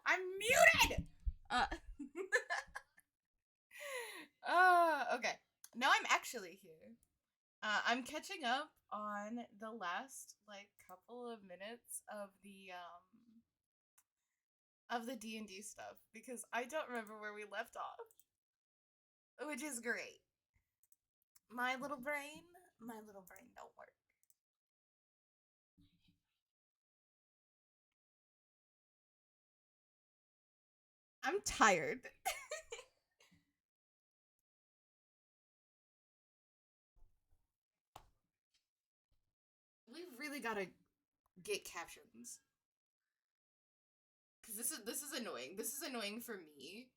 I'm muted! Okay. Now I'm actually here. I'm catching up on the last, couple of minutes of the D&D stuff, because I don't remember where we left off. Which is great. My little brain don't work. I'm tired. We've really gotta get captions. Cause this is annoying. This is annoying for me.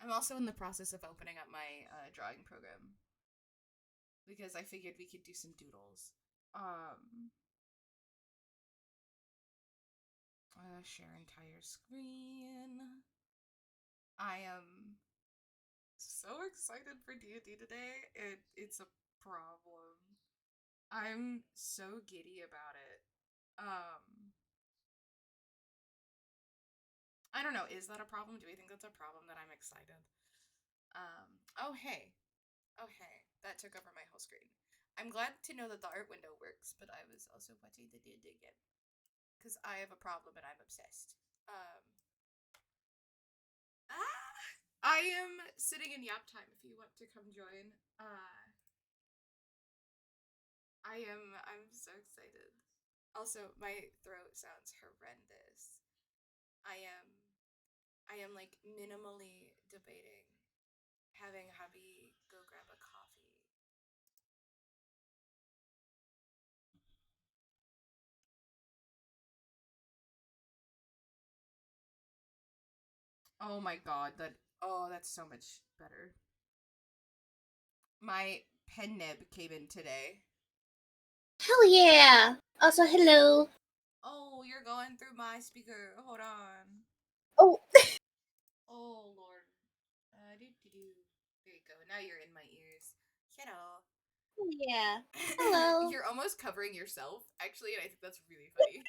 I'm also in the process of opening up my drawing program, because I figured we could do some doodles. Share entire screen. I am so excited for D&D today. It's a problem. I'm so giddy about it. I don't know. Is that a problem? Do we think that's a problem that I'm excited? Oh hey. Oh hey. That took over my whole screen. I'm glad to know that the art window works, but I was also watching the D&D again. Because I have a problem and I'm obsessed. I am sitting in yap time if you want to come join. I'm so excited. Also, my throat sounds horrendous. I am like minimally debating having hubby go grab a coffee. Oh my god, that's so much better. My pen nib came in today. Hell yeah! Also, hello. Oh, you're going through my speaker. Hold on. Oh. Oh lord. There you go. Now you're in my ears. Hello. Yeah. Hello. You're almost covering yourself, actually, and I think that's really funny.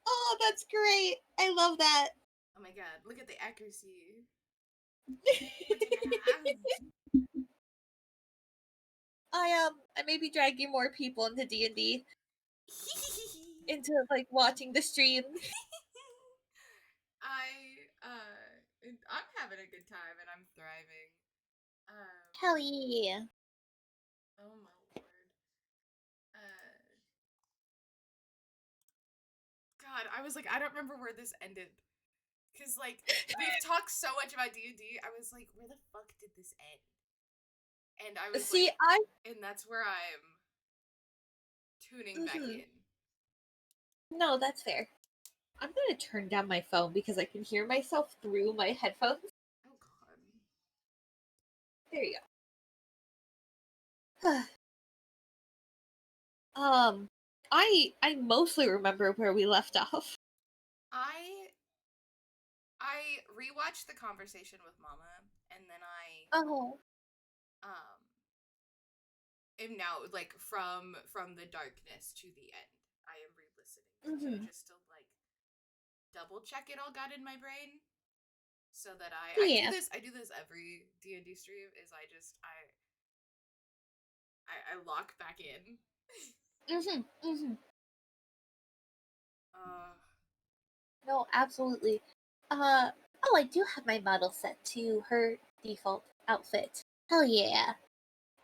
Oh, that's great. I love that. Oh my god, look at the accuracy. I may be dragging more people into D&D. Into like watching the stream. I'm having a good time and I'm thriving. Hell yeah. Oh my lord. God, I was like, I don't remember where this ended. Cause like we've talked so much about D&D. I was like, where the fuck did this end? And I was See, and that's where I'm tuning back in. No, that's fair. I'm gonna turn down my phone because I can hear myself through my headphones. Oh god. There you go. I mostly remember where we left off. I rewatched the conversation with Mama, and then I Oh. am now like from the darkness to the end. I am re-listening just to like double check it all got in my brain, so that I Yeah. do this every D&D stream. Is I lock back in. No, absolutely. Oh, I do have my model set to her default outfit. Hell yeah.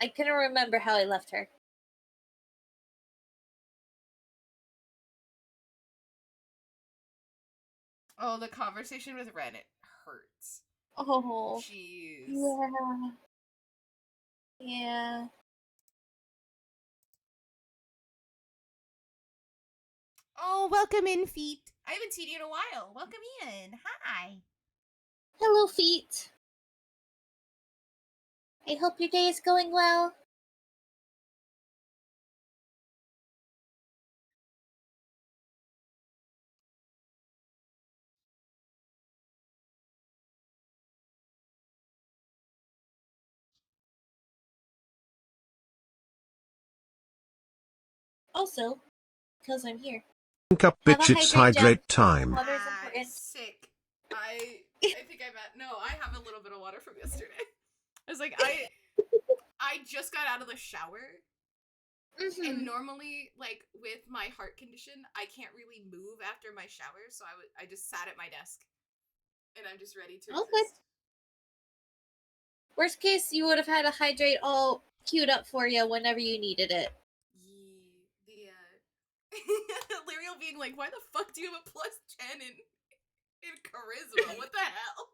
I couldn't remember how I left her. Oh, the conversation with Ren, it hurts. Oh. Jeez. Yeah. Yeah. Oh, welcome in, Feet. I haven't seen you in a while. Welcome in. Hi. Hello, Feet. I hope your day is going well. Also, because I'm here. Drink up, Have a bitch, it's hydrate gel. hydrate time. Water's important. Sick. I think I'm at no. I have a little bit of water from yesterday. I was like, I just got out of the shower, and normally, like with my heart condition, I can't really move after my shower, so I just sat at my desk, and I'm just ready to exist. Worst case, you would have had a hydrate all queued up for you whenever you needed it. Lyriel being like, why the fuck do you have a +10 in charisma? What the hell?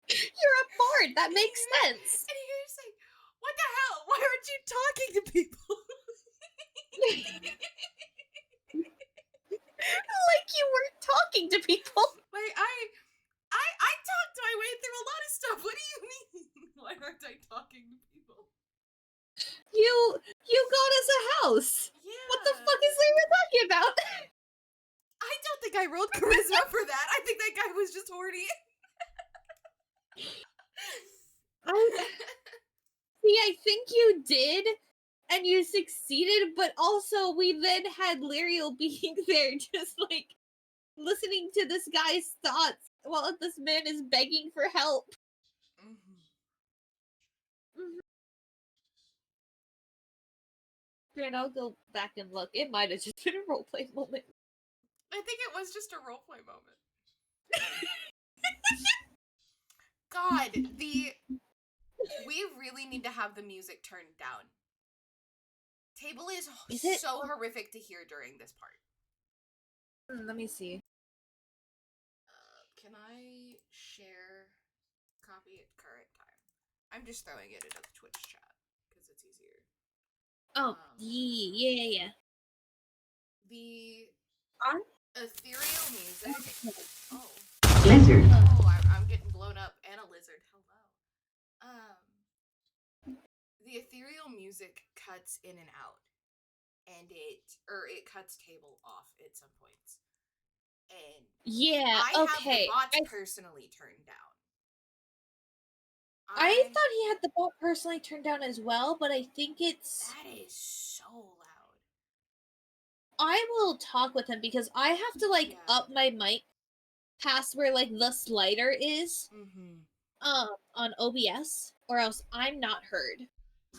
You're a bard. That makes sense. And you're just like, what the hell? Why aren't you talking to people? Like you weren't talking to people. Like I talked my way through a lot of stuff. What do you mean? Why aren't I talking to people? You got us a house. Yeah. What the fuck is Lyra talking about? I don't think I rolled charisma for that. I think that guy was just horny. See, I think you did, and you succeeded, but also we then had Lyriel being there, just like listening to this guy's thoughts while this man is begging for help. Granted, I'll go back and look. It might have just been a roleplay moment. I think it was just a roleplay moment. God, we really need to have the music turned down. Table is so horrific to hear during this part. Let me see. Can I share copy at current time? I'm just throwing it into the Twitch chat because it's easier. Oh, yeah. The ethereal music. Oh. Lizard. Oh, I'm getting blown up. And a lizard. Hello. The ethereal music cuts in and out, and it cuts table off at some points. And I have the bots personally turned down. I thought he had the bot personally turned down as well, but I think it's that is so loud. I will talk with him because I have to up my mic past where the slider is on OBS, or else I'm not heard.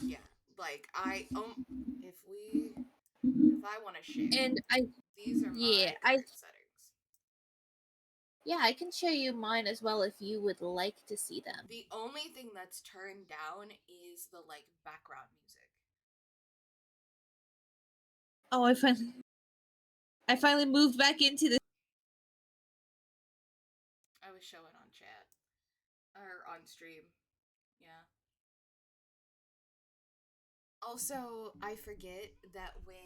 Yeah, like if I want to share, and these are my settings. Yeah, I can share you mine as well if you would like to see them. The only thing that's turned down is the background music. Oh, I finally moved back into this. I was showing on chat or on stream. Yeah. Also, I forget that when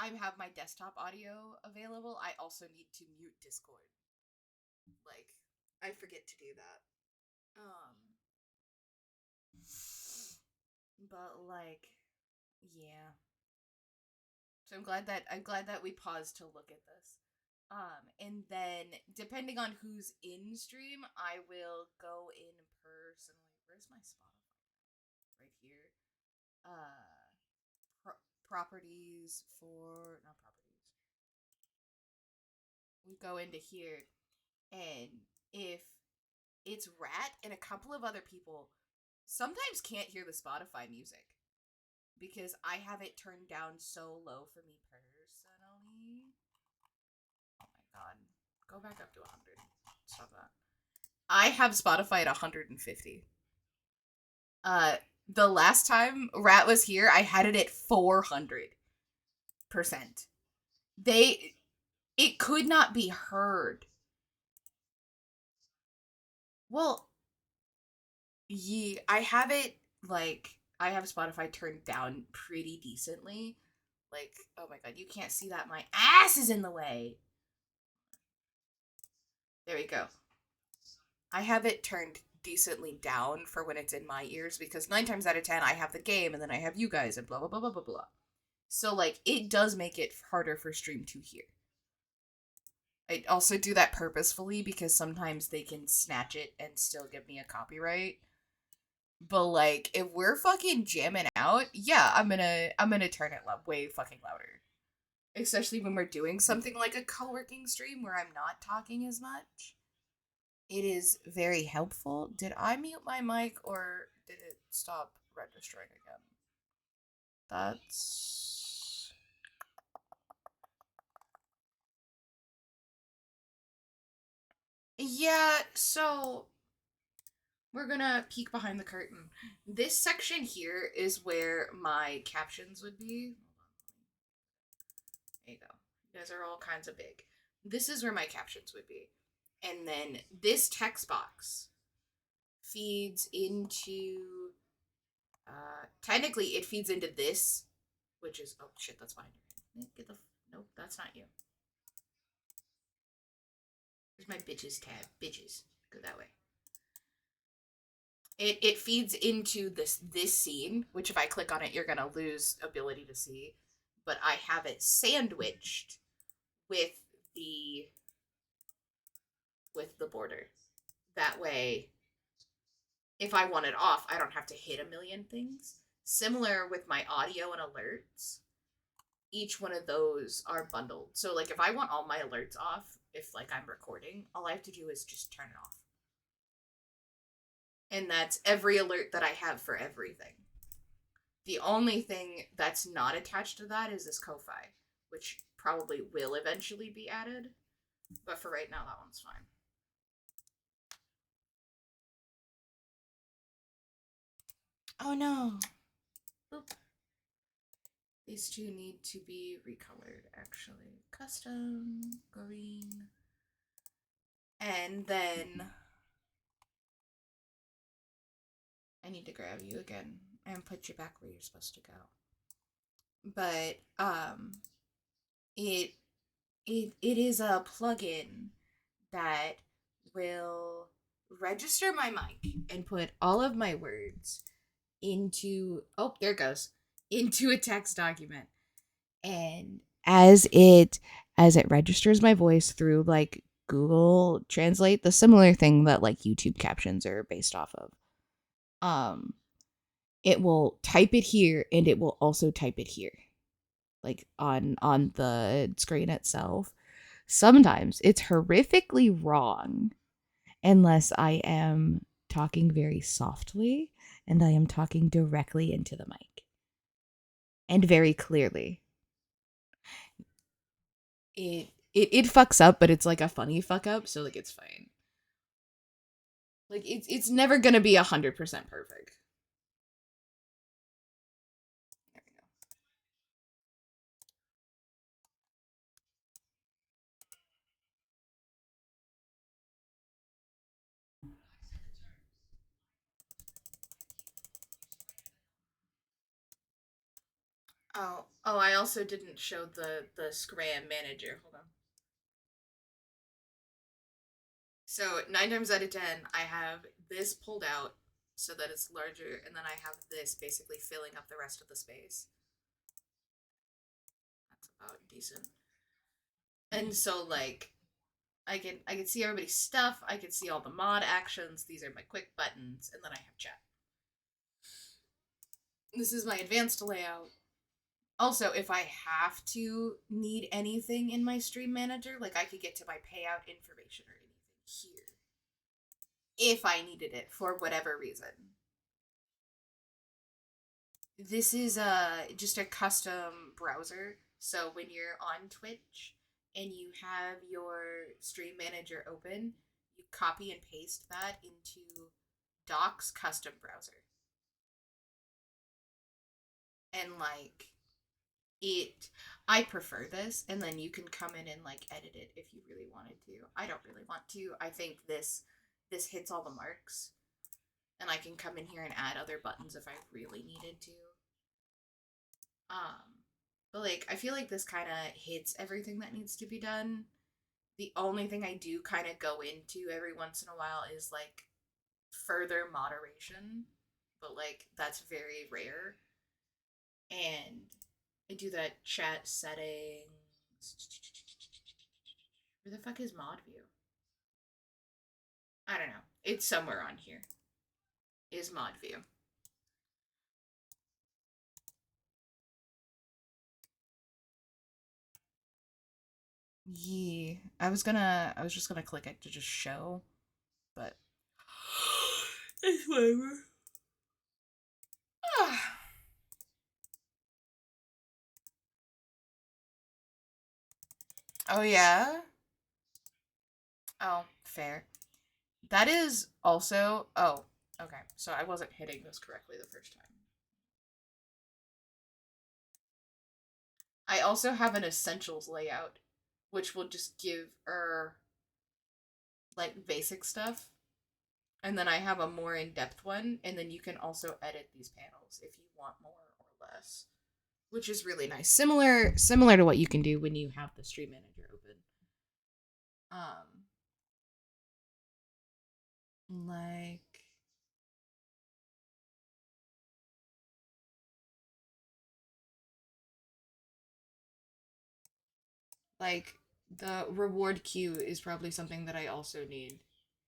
I have my desktop audio available, I also need to mute Discord. I forget to do that. But yeah. So I'm glad that we paused to look at this. And then depending on who's in stream, I will go in personally. Where's my Spotify? Right here. Properties for not properties. We go into here, and if it's Rat and a couple of other people sometimes can't hear the Spotify music because I have it turned down so low for me personally. Oh my god. Go back up to 100. Stop that. I have Spotify at 150. The last time Rat was here, I had it at 400%. It could not be heard. Well, yeah, I have it I have Spotify turned down pretty decently. Oh my god, you can't see that my ass is in the way. There we go. I have it turned decently down for when it's in my ears because 9 times out of 10 I have the game and then I have you guys and blah blah blah blah blah blah. So it does make it harder for stream to hear. I also do that purposefully because sometimes they can snatch it and still give me a copyright. But like, if we're fucking jamming out, yeah, I'm gonna turn it way fucking louder. Especially when we're doing something like a co-working stream where I'm not talking as much. It is very helpful. Did I mute my mic or did it stop registering again? That's yeah, so we're gonna peek behind the curtain. This section here is where my captions would be. There you go. You guys are all kinds of big. This is where my captions would be. And then this text box feeds into technically it feeds into this, which is oh shit, that's behind your head. Get the nope, that's not you. There's my bitches tab. Bitches. Go that way. It feeds into this scene, which if I click on it, you're gonna lose ability to see. But I have it sandwiched with the with the border. That way, if I want it off, I don't have to hit a million things. Similar with my audio and alerts, each one of those are bundled. So like if I want all my alerts off, if like I'm recording, all I have to do is just turn it off. And that's every alert that I have for everything. The only thing that's not attached to that is this Ko-Fi, which probably will eventually be added. But for right now, that one's fine. Oh no. Oop. These two need to be recolored, actually. Custom, green. And then I need to grab you again and put you back where you're supposed to go. But it it is a plugin that will register my mic and put all of my words into oh there it goes into a text document, and as it registers my voice through like Google Translate, the similar thing that like YouTube captions are based off of, um it will type it here and it will also type it here, like on the screen itself. Sometimes it's horrifically wrong unless I am talking very softly and I am talking directly into the mic and very clearly. It fucks up, but it's like a funny fuck up, so like it's fine. Like it's never gonna be 100% perfect. There we go. Oh, I also didn't show the Scram manager. Hold on. So 9 times out of 10, I have this pulled out so that it's larger, and then I have this basically filling up the rest of the space. That's about decent. And so like I can see everybody's stuff, I can see all the mod actions, these are my quick buttons, and then I have chat. This is my advanced layout. Also, if I have to need anything in my stream manager, like I could get to my payout information or anything here if I needed it for whatever reason. This is just a custom browser. So when you're on Twitch and you have your stream manager open, you copy and paste that into Doc's custom browser. And like it I prefer this, and then you can come in and like edit it if you really wanted to. I don't really want to. I think this hits all the marks, and I can come in here and add other buttons if I really needed to. But like I feel like this kind of hits everything that needs to be done. The only thing I do kind of go into every once in a while is like further moderation, but like that's very rare. And I do that chat settings. Where the fuck is mod view? I don't know. It's somewhere on here. is mod view. Yeah, I was just gonna click it to just show, but it's whatever. Oh yeah. Oh, fair. That is also. Oh, okay. So I wasn't hitting this correctly the first time. I also have an essentials layout, which will just give like basic stuff. And then I have a more in-depth one, and then you can also edit these panels if you want more or less, which is really nice. Similar to what you can do when you have the stream manager open. Like like the reward queue is probably something that I also need,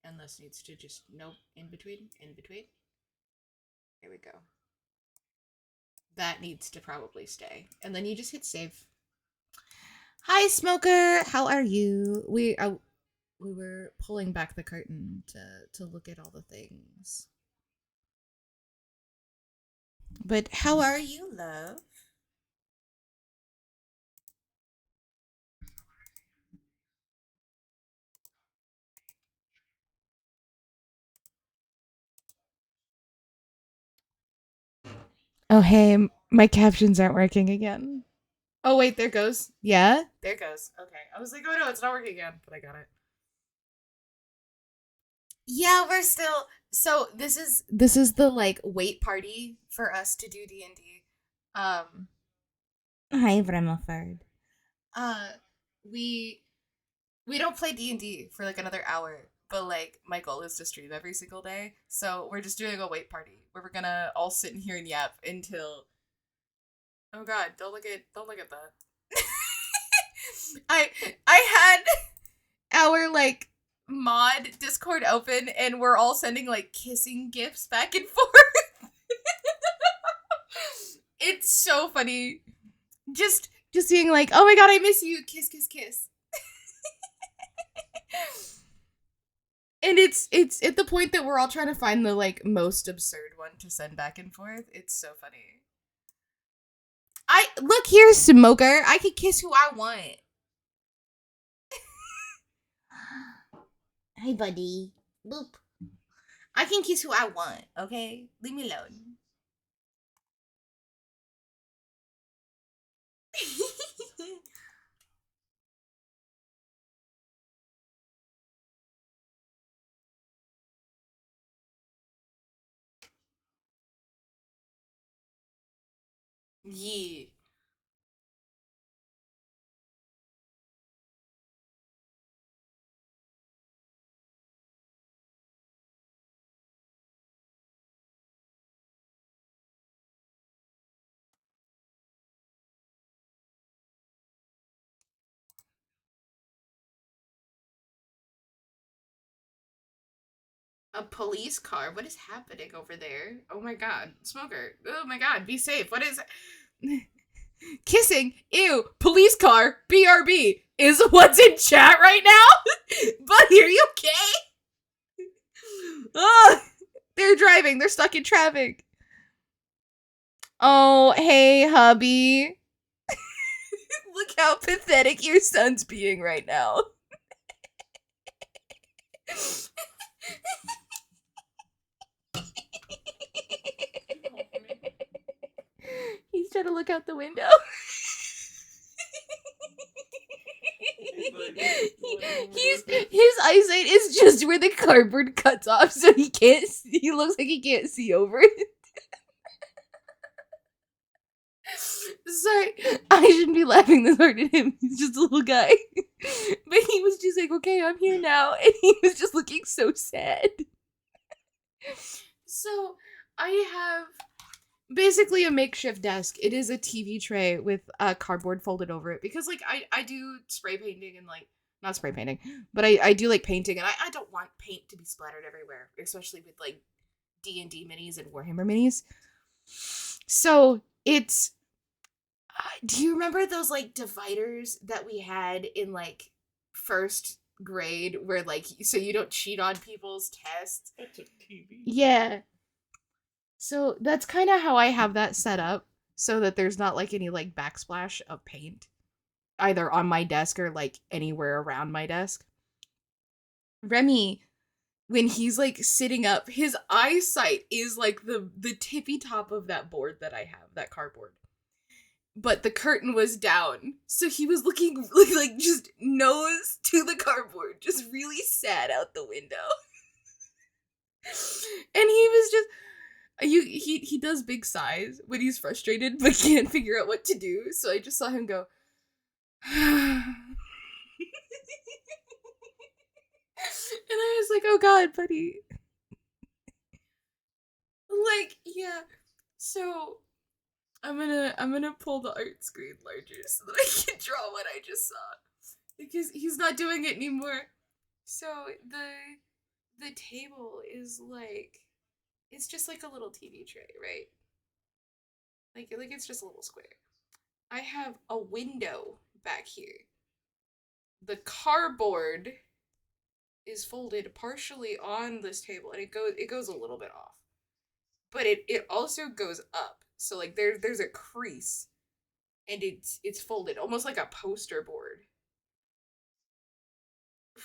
and this needs to just nope in between. Here we go. That needs to probably stay, and then you just hit save. Hi, Smoker. How are you? We were pulling back the curtain to look at all the things. But how are you, love? Oh, hey, my captions aren't working again. Oh, wait, there goes. Yeah? There goes. Okay. I was like, oh no, it's not working again, but I got it. Yeah, we're still so this is the like wait party for us to do D&D. Um Hi, Vremofard. Uh we we don't play D&D for like another hour, but like my goal is to stream every single day. So we're just doing a wait party where we're gonna all sit in here and yap until oh god, don't look at that. I had our like mod Discord open and we're all sending like kissing gifts back and forth. It's so funny. Just being like, "Oh my god, I miss you. Kiss kiss kiss." And it's at the point that we're all trying to find the like most absurd one to send back and forth. It's so funny. I look here, Smoker. I can kiss who I want. Hey, buddy. Boop. I can kiss who I want. Okay, leave me alone. Yeah. A police car? What is happening over there? Oh my god. Smoker. Oh my god. Be safe. What is kissing? Ew. Police car. BRB is what's in chat right now? Buddy, are you okay? Oh, they're driving. They're stuck in traffic. Oh, hey, hubby. Look how pathetic your son's being right now. He's trying to look out the window. His eyesight is just where the cardboard cuts off, so he can't. He looks like he can't see over it. Sorry, I shouldn't be laughing this hard at him. He's just a little guy, but he was just like, "Okay, I'm here now," and he was just looking so sad. So I have basically a makeshift desk. It is a TV tray with a cardboard folded over it because like I do spray painting and like not spray painting, but I do like painting and I don't want paint to be splattered everywhere, especially with like D&D minis and Warhammer minis. So it's do you remember those like dividers that we had in like first grade where like so you don't cheat on people's tests? That's a TV. Yeah. So that's kind of how I have that set up so that there's not like any like backsplash of paint either on my desk or like anywhere around my desk. Remy, when he's like sitting up, his eyesight is like the tippy top of that board that I have, that cardboard. But the curtain was down, so he was looking like just nose to the cardboard, just really sad out the window. And he was just he does big sighs when he's frustrated but can't figure out what to do. So I just saw him go and I was like, "Oh god, buddy." Like, yeah. So I'm gonna pull the art screen larger so that I can draw what I just saw. Because he's not doing it anymore. So the table is like it's just like a little TV tray, right? Like it's just a little square. I have a window back here. The cardboard is folded partially on this table and it goes a little bit off. But it also goes up. So like there's a crease and it's folded almost like a poster board.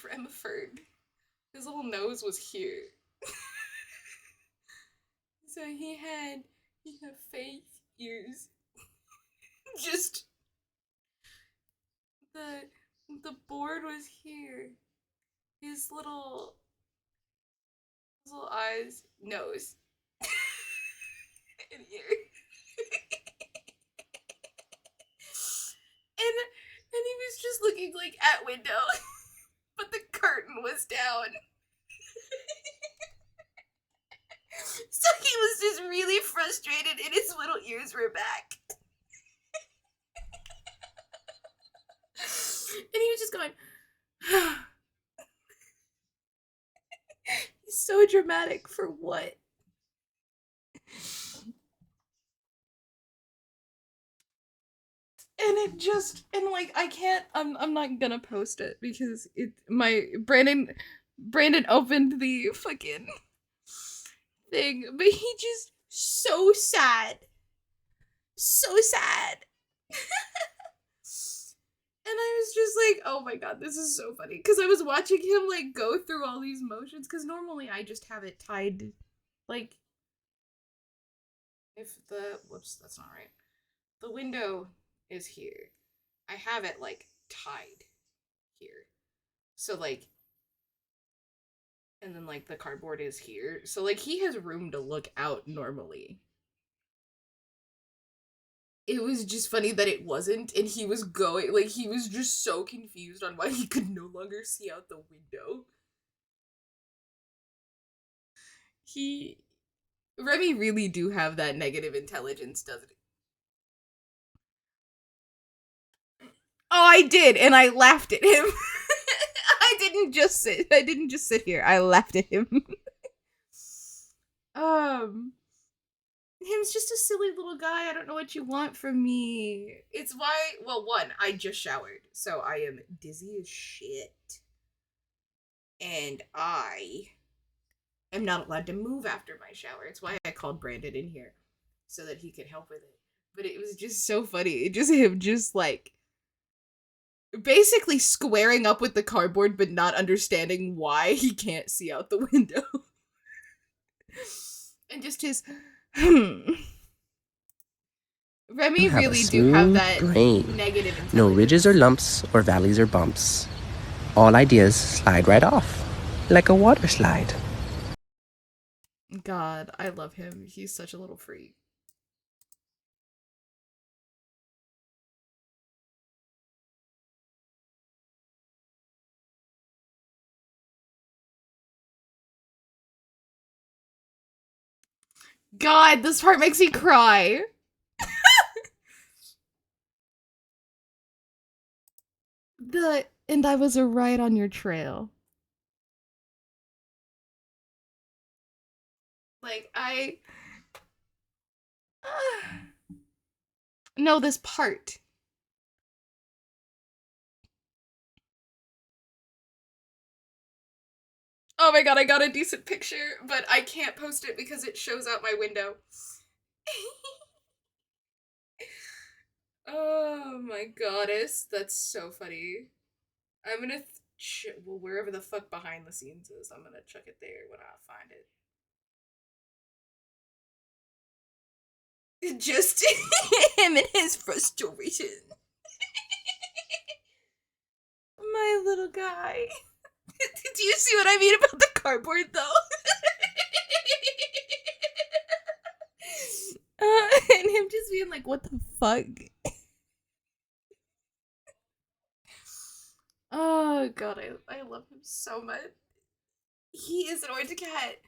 Remford. His little nose was here. So he had fake ears. Just the board was here. His little eyes, nose, and ear. and he was just looking like at window, but the curtain was down. So he was just really frustrated and his little ears were back. And he was just going, he's so dramatic for what? And it just like I can't I'm not gonna post it because Brandon opened the fucking thing, but he just so sad. So sad. And I was just like, oh my god, this is so funny. Because I was watching him, like, go through all these motions. Because normally I just have it tied, like, if the, whoops, that's not right. The window is here. I have it, like, tied here. So, like, and then, like, the cardboard is here. So, like, he has room to look out normally. It was just funny that it wasn't, and he was going, like, he was just so confused on why he could no longer see out the window. Remy really do have that negative intelligence, doesn't he? Oh, I did, and I laughed at him. I didn't just sit here. I laughed at him. Him's just a silly little guy. I don't know what you want from me. It's why, well, one, I just showered, so I am dizzy as shit. And I am not allowed to move after my shower. It's why I called Brandon in here, so that he could help with it. But it was just so funny. It just him just like basically squaring up with the cardboard but not understanding why he can't see out the window. And just his Remy really do have that brain. negative intelligence. No ridges or lumps or valleys or bumps. All ideas slide right off, like a water slide. God, I love him. He's such a little freak. God, this part makes me cry. And I was right on your trail. Like, no, this part. Oh my god, I got a decent picture, but I can't post it because it shows out my window. Oh my goddess, that's so funny. I'm gonna well, wherever the fuck behind the scenes is, I'm gonna check it there when I find it. Just him and his frustration. My little guy. Do you see what I mean about the cardboard, though? And him just being like, what the fuck? Oh god, I love him so much. He is an orange cat.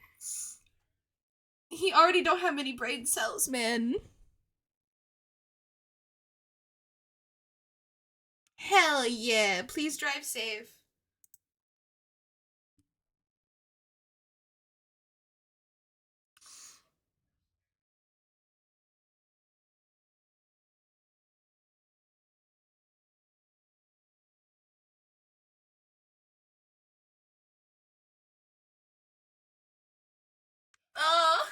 He already don't have many brain cells, man. Hell yeah. Please drive safe. Oh.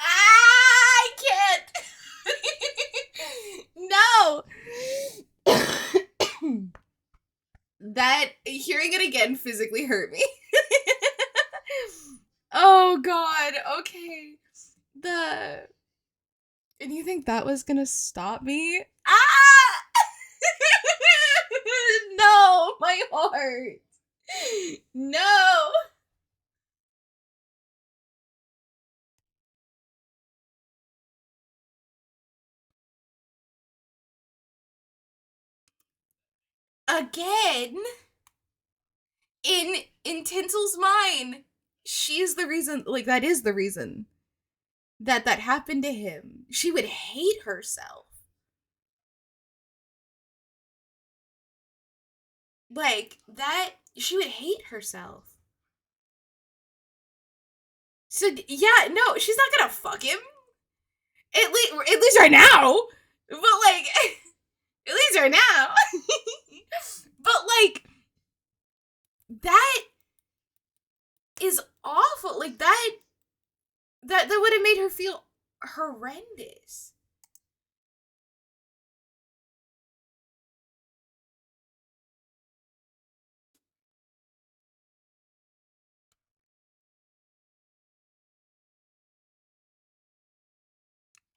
I can't. No. That hearing it again physically hurt me. Oh god. Okay. And you think that was gonna stop me? Ah! No, my heart. No. Again? In Tinsel's mind, she's the reason, like that is the reason that that happened to him. She would hate herself. Like that she would hate herself. So yeah, no, she's not gonna fuck him. At least right now. But like at least right now. But like that is awful. Like that would have made her feel horrendous.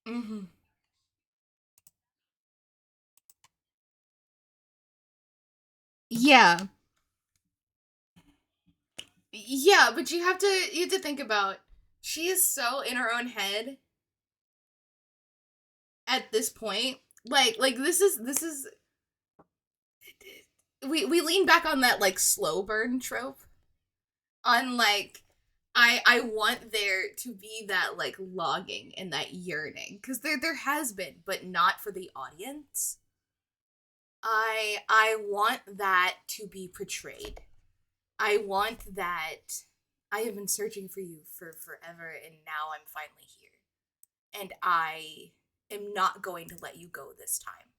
Mm-hmm. Yeah. Yeah, but you have to think about she is so in her own head at this point. Like this is we lean back on that like slow burn trope on like I want there to be that like longing and that yearning because there has been but not for the audience. I want that to be portrayed. I want that I have been searching for you for forever and now I'm finally here. And I am not going to let you go this time.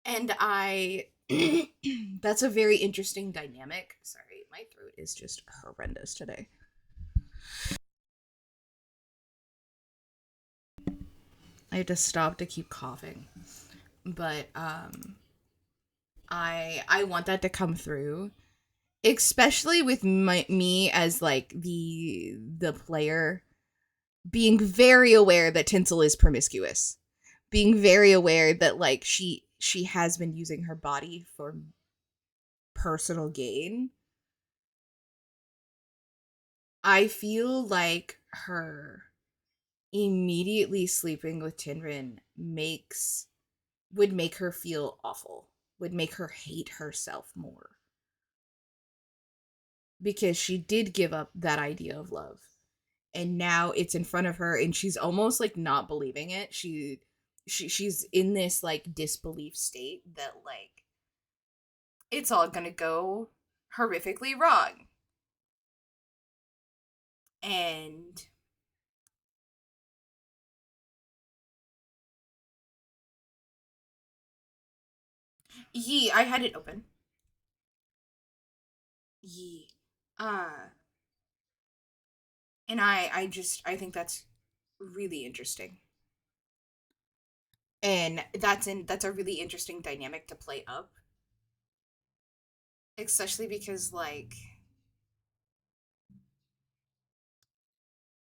And I that's a very interesting dynamic. Sorry, my throat is just horrendous today. I had to stop to keep coughing. But I want that to come through, especially with me as like the player being very aware that Tinsel is promiscuous, being very aware that like she has been using her body for personal gain. I feel like her immediately sleeping with Tinrin would make her feel awful, would make her hate herself more. Because she did give up that idea of love. and now it's in front of her and she's almost like not believing it. She's in this like disbelief state that like it's all gonna go horrifically wrong. And I had it open. Yee. Uh and I think that's really interesting. And that's a really interesting dynamic to play up. Especially because like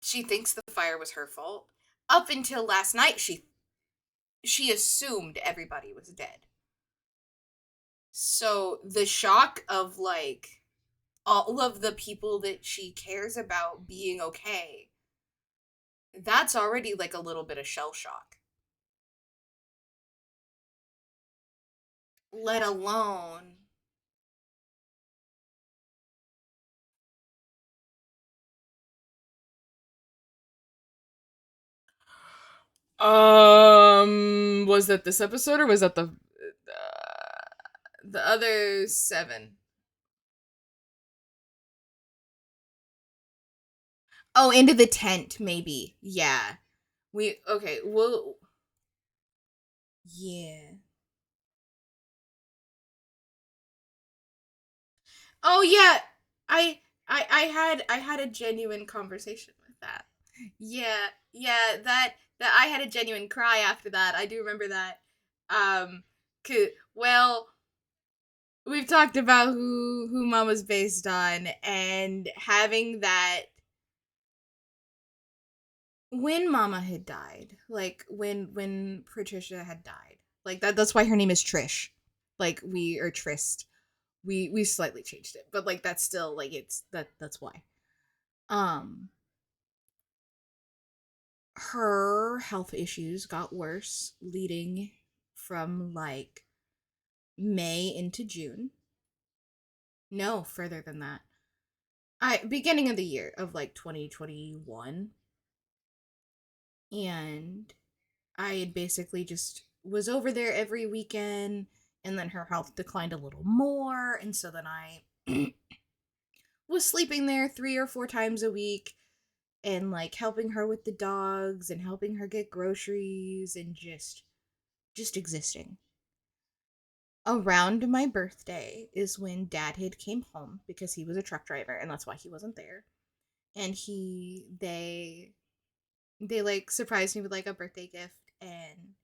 she thinks the fire was her fault. Up until last night she assumed everybody was dead. So the shock of like all of the people that she cares about being okay, that's already like a little bit of shell shock. Let alone was that this episode or was that the other 7? Oh, into the tent maybe. Yeah. We okay, well yeah. Oh yeah. I I had a genuine conversation with that. Yeah. Yeah, that I had a genuine cry after that. I do remember that. Um well, we've talked about who Mama's based on and having that when Mama had died, like when Patricia had died. Like that's why her name is Trish. Like we or Trist. We slightly changed it, but like that's still like it's that's why. Um her health issues got worse leading from like May into June. No, further than that. I beginning of the year of like 2021, and I had basically just was over there every weekend, and then her health declined a little more, and so then I was sleeping there 3 or 4 times a week and like helping her with the dogs and helping her get groceries and just existing. Around my birthday is when Dad had came home because he was a truck driver and that's why he wasn't there. And they like surprised me with like a birthday gift, and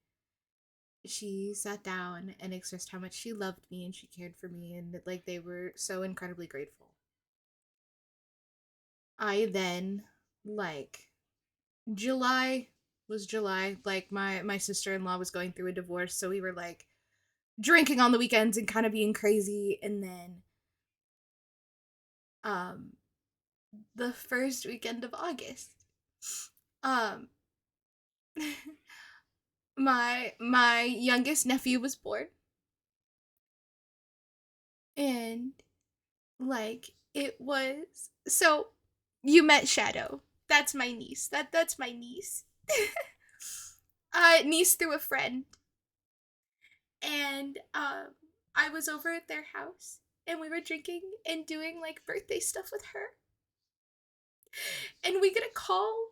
she sat down and expressed how much she loved me and she cared for me, and like they were so incredibly grateful. I then like July, like my sister-in-law was going through a divorce, so we were like drinking on the weekends and kind of being crazy. And then um the first weekend of August, um my youngest nephew was born, and like it was so you met Shadow. That's my niece. That's my niece. Niece through a friend. And I was over at their house and we were drinking and doing like birthday stuff with her. And we get a call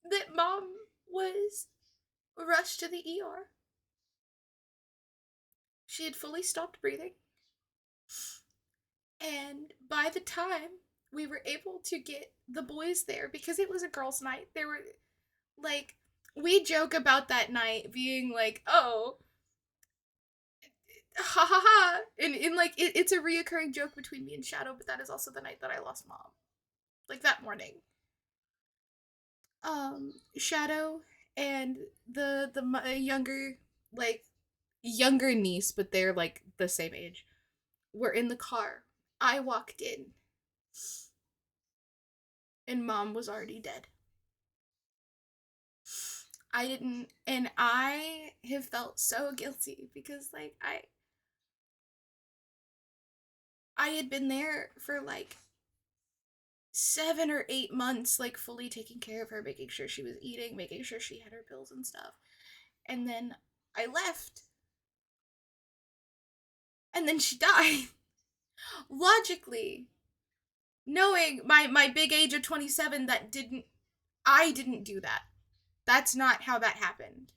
that Mom was rushed to the ER. She had fully stopped breathing. And by the time we were able to get the boys there, because it was a girls' night, there were like, we joke about that night being like, oh, ha ha ha. And in like, it's a reoccurring joke between me and Shadow, but that is also the night that I lost Mom. Like that morning. Shadow and the younger, like, younger niece, but they're like the same age, were in the car. I walked in and Mom was already dead. I didn't, and I have felt so guilty because like I had been there for like 7 or 8 months, like, fully taking care of her, making sure she was eating, making sure she had her pills and stuff. And then I left. And then she died. Logically, knowing my big age of 27, I didn't do that. That's not how that happened.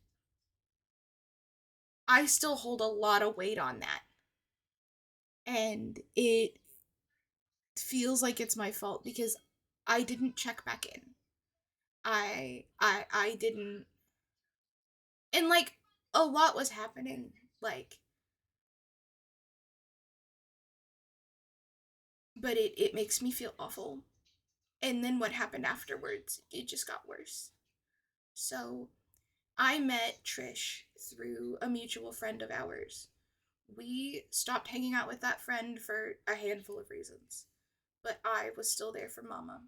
I still hold a lot of weight on that. And it feels like it's my fault because I didn't check back in. I didn't, and like a lot was happening, like, but it makes me feel awful. And then what happened afterwards, it just got worse. So I met Trish through a mutual friend of ours. We stopped hanging out with that friend for a handful of reasons, but I was still there for Mama.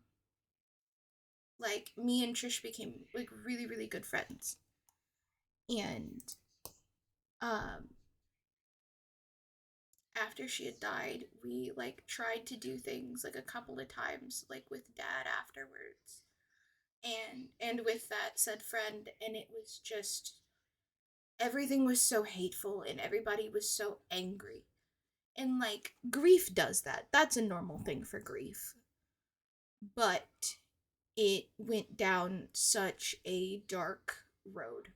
Like, me and Trish became, like, really, really good friends. And, after she had died, we, like, tried to do things, like, a couple of times, like, with Dad afterwards. And with that said friend, and it was just, everything was so hateful, and everybody was so angry. And, like, grief does that. That's a normal thing for grief. But it went down such a dark road.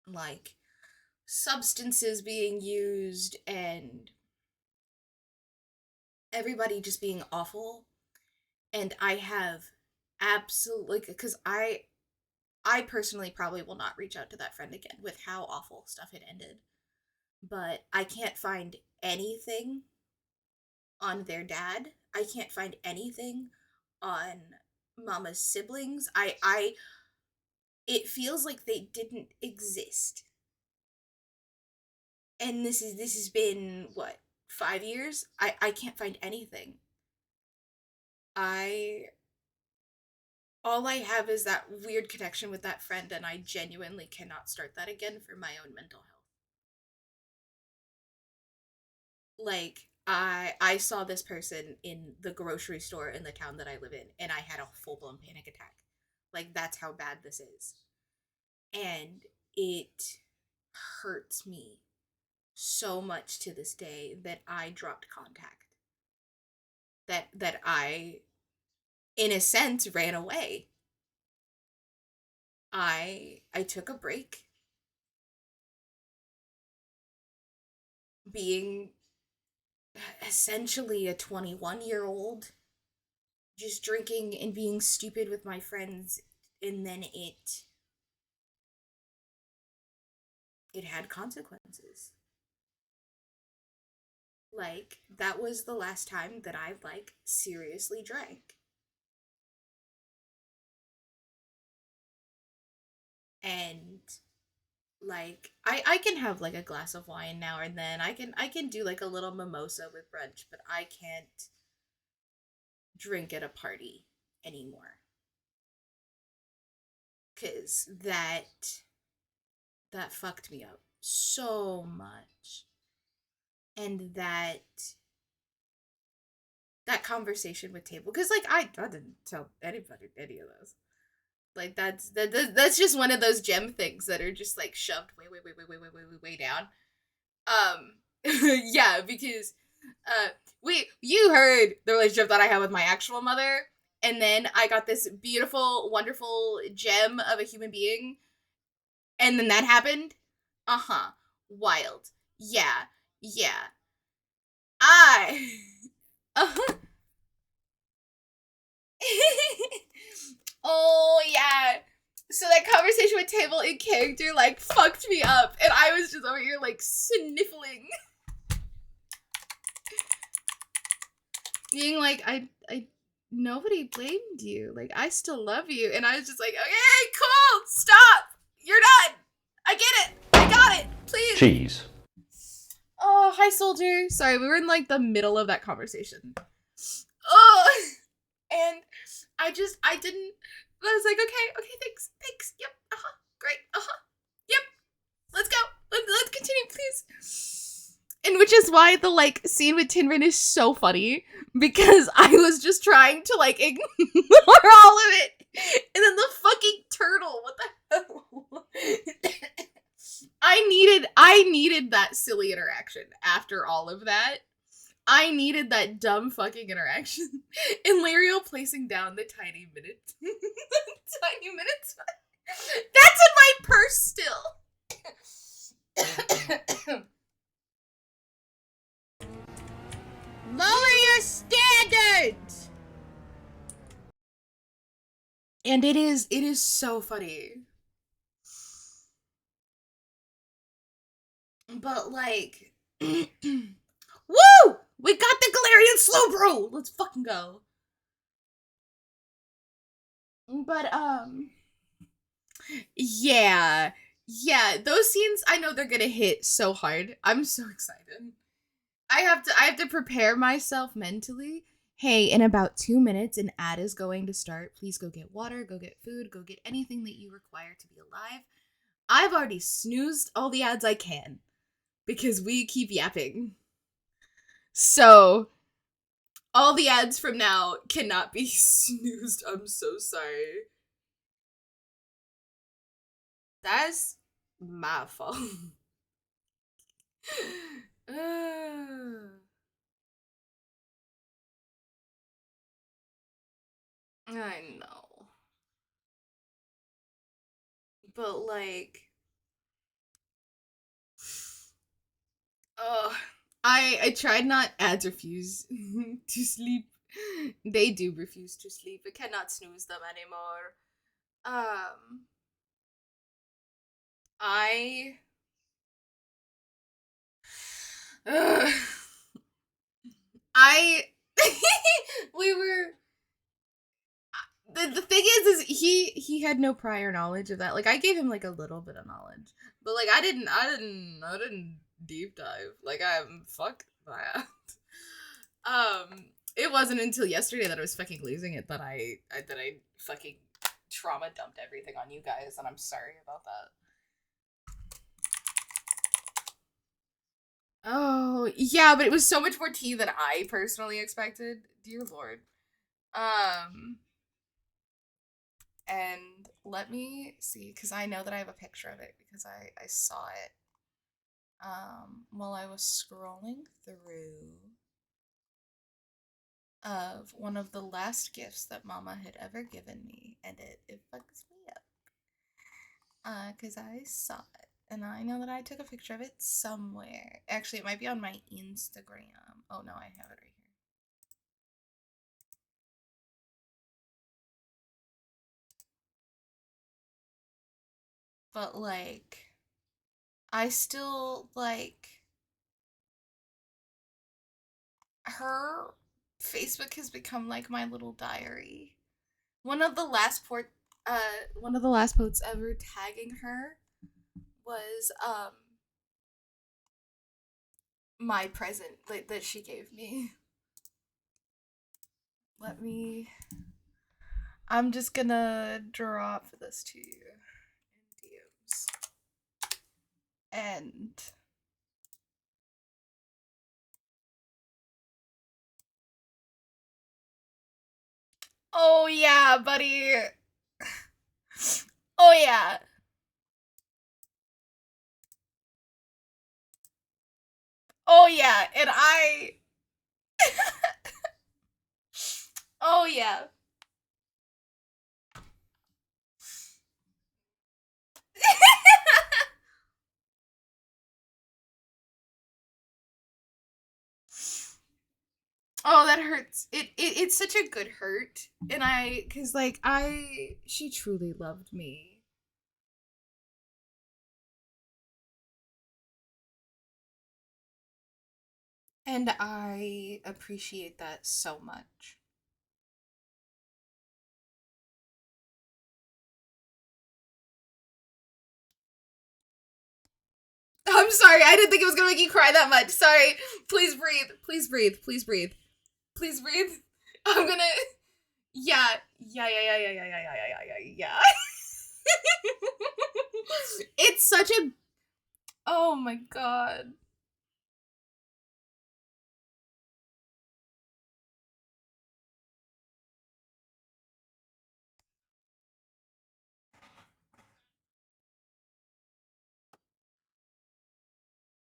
Like, substances being used and everybody just being awful. And I have absolutely, because I personally probably will not reach out to that friend again with how awful stuff had ended. But I can't find anything on their dad. I can't find anything on Mama's siblings. It feels like they didn't exist. And this has been what, 5 years? I can't find anything. All I have is that weird connection with that friend, and I genuinely cannot start that again for my own mental health. Like, I saw this person in the grocery store in the town that I live in, and I had a full-blown panic attack. Like, that's how bad this is. And it hurts me so much to this day that I dropped contact. That I, in a sense, ran away. I took a break. Being essentially a 21-year-old, just drinking and being stupid with my friends, and then it had consequences. Like, that was the last time that I, like, seriously drank. And, like, I can have, like, a glass of wine now and then. I can do, like, a little mimosa with brunch, but I can't drink at a party anymore. 'Cause that fucked me up so much. And that conversation with Table, because, like, I didn't tell anybody any of those. Like, that's just one of those gem things that are just, like, shoved way down. Yeah, because you heard the relationship that I had with my actual mother, and then I got this beautiful, wonderful gem of a human being, and then that happened. Wild. Yeah. Uh-huh. Oh, yeah. So that conversation with Table in character, like, fucked me up, and I was just over here, like, sniffling. Being like, I nobody blamed you. Like, I still love you. And I was just like, okay, cool, stop. You're done. I get it. I got it. Please. Cheese. Oh, hi, soldier. Sorry, we were in, like, the middle of that conversation. Oh, and I was like, okay, thanks, yep, great, yep, let's go, let's continue, please. And which is why the like scene with Tinrin is so funny, because I was just trying to like ignore all of it, and then the fucking turtle, what the hell? I needed that silly interaction after all of that. I needed that dumb fucking interaction. And Lario placing down the tiny minutes. Tiny minutes. That's in my purse still. Lower your standards. And it is so funny. But like woo! We got the Galarian slow bro! Let's fucking go. But yeah. Yeah, those scenes I know they're gonna hit so hard. I'm so excited. I have to prepare myself mentally. Hey, in about 2 minutes an ad is going to start. Please go get water, go get food, go get anything that you require to be alive. I've already snoozed all the ads I can because we keep yapping. So, all the ads from now cannot be snoozed. I'm so sorry. That's my fault. I know. But like I tried not ads refuse to sleep. They do refuse to sleep. I cannot snooze them anymore. Um I Ugh. I we were the thing is he had no prior knowledge of that. Like I gave him like a little bit of knowledge. But like I didn't deep dive. Like I'm fuck that. It wasn't until yesterday that I was fucking losing it that I fucking trauma dumped everything on you guys, and I'm sorry about that. Oh, yeah, but it was so much more tea than I personally expected. Dear Lord. Um, and let me see, because I know that I have a picture of it because I saw it while I was scrolling through of one of the last gifts that Mama had ever given me, and it fucks me up. Because I saw it. And I know that I took a picture of it somewhere. Actually, it might be on my Instagram. Oh no, I have it right here. But like, I still like her Facebook has become like my little diary. One of the last one of the last posts ever tagging her was my present that she gave me. Let me I'm just gonna drop this to you in DMs. And oh yeah, buddy. Oh yeah. Oh yeah, and I oh yeah. Oh, that hurts. It's such a good hurt. And cuz like she truly loved me. And I appreciate that so much. I'm sorry. I didn't think it was going to make you cry that much. Sorry. Please breathe. Please breathe. Please breathe. Please breathe. I'm going to yeah. Yeah. It's such a oh my god.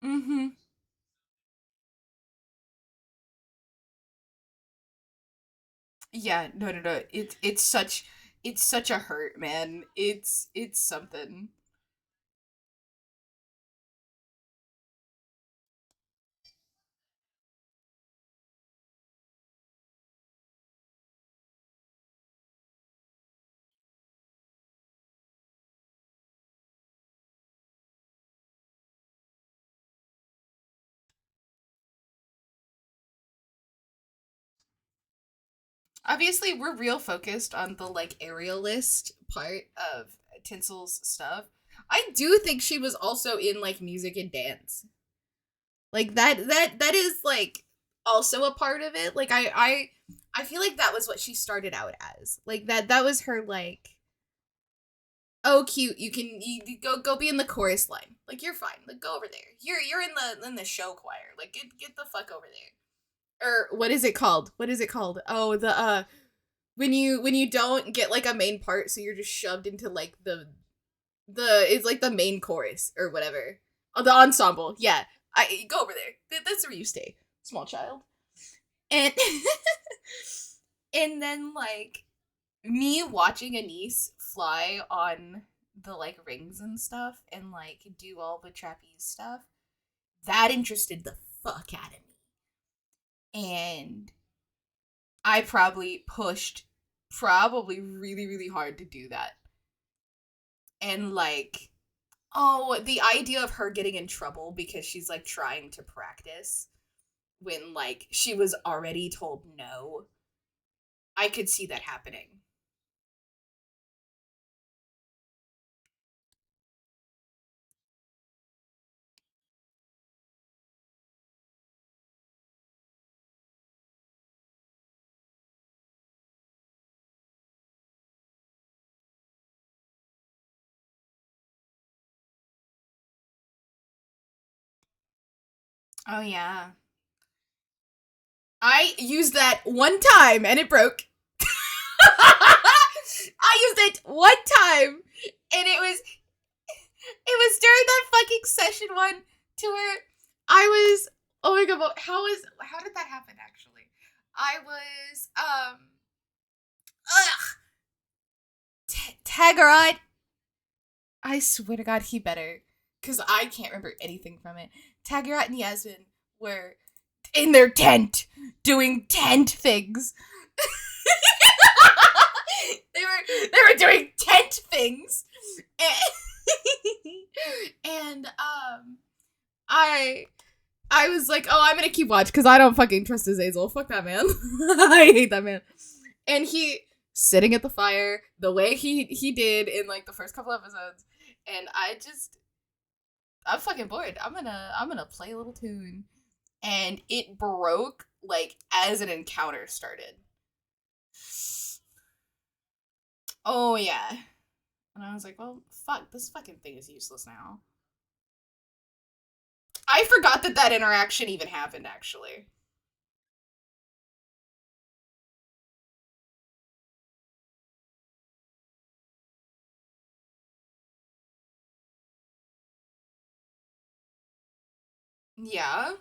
Mm-hmm. Yeah, no, no, no. It's such a hurt, man. It's something. Obviously, we're real focused on the like aerialist part of Tinsel's stuff. I do think she was also in like music and dance. Like that is like also a part of it. Like I feel like that was what she started out as. Like that was her like, oh cute, you go be in the chorus line. Like you're fine. Like go over there. You're in the show choir. Like get the fuck over there. Or what is it called? What is it called? Oh, the when you don't get like a main part, so you're just shoved into like the it's like the main chorus or whatever. Oh, the ensemble. Yeah. I go over there. That's where you stay, small child. And and then like me watching a niece fly on the like rings and stuff and like do all the trapeze stuff, that interested the fuck out of me. And I probably pushed probably really, really hard to do that. And like, oh, the idea of her getting in trouble because she's like trying to practice when like she was already told no. I could see that happening. Oh yeah. I used that one time and it broke. I used it one time and it was during that fucking session one to where I was, oh my god, how did that happen actually? I was ugh, Tagarot. I swear to God, he better, cause I can't remember anything from it. Tagarot and Yasmin were in their tent doing tent things. They were doing tent things, and I I was like, oh, I'm gonna keep watch because I don't fucking trust Azazel. Fuck that man. I hate that man. And he sitting at the fire the way he did in like the first couple episodes, and I'm fucking bored. I'm gonna play a little tune, and it broke like as an encounter started. Oh yeah, and I was like, well, fuck, this fucking thing is useless now. I forgot that interaction even happened actually. Yeah.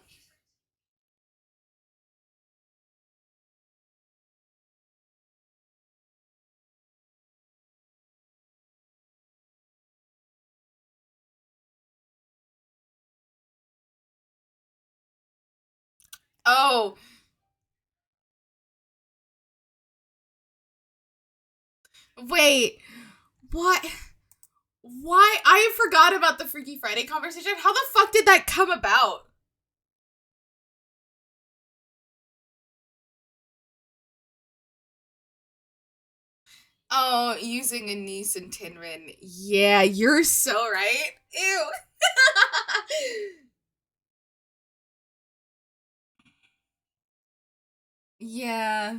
Oh, wait. What? Why? I forgot about the Freaky Friday conversation. How the fuck did that come about? Oh, using a niece and Tinrin. Yeah, you're so right. Ew. Yeah.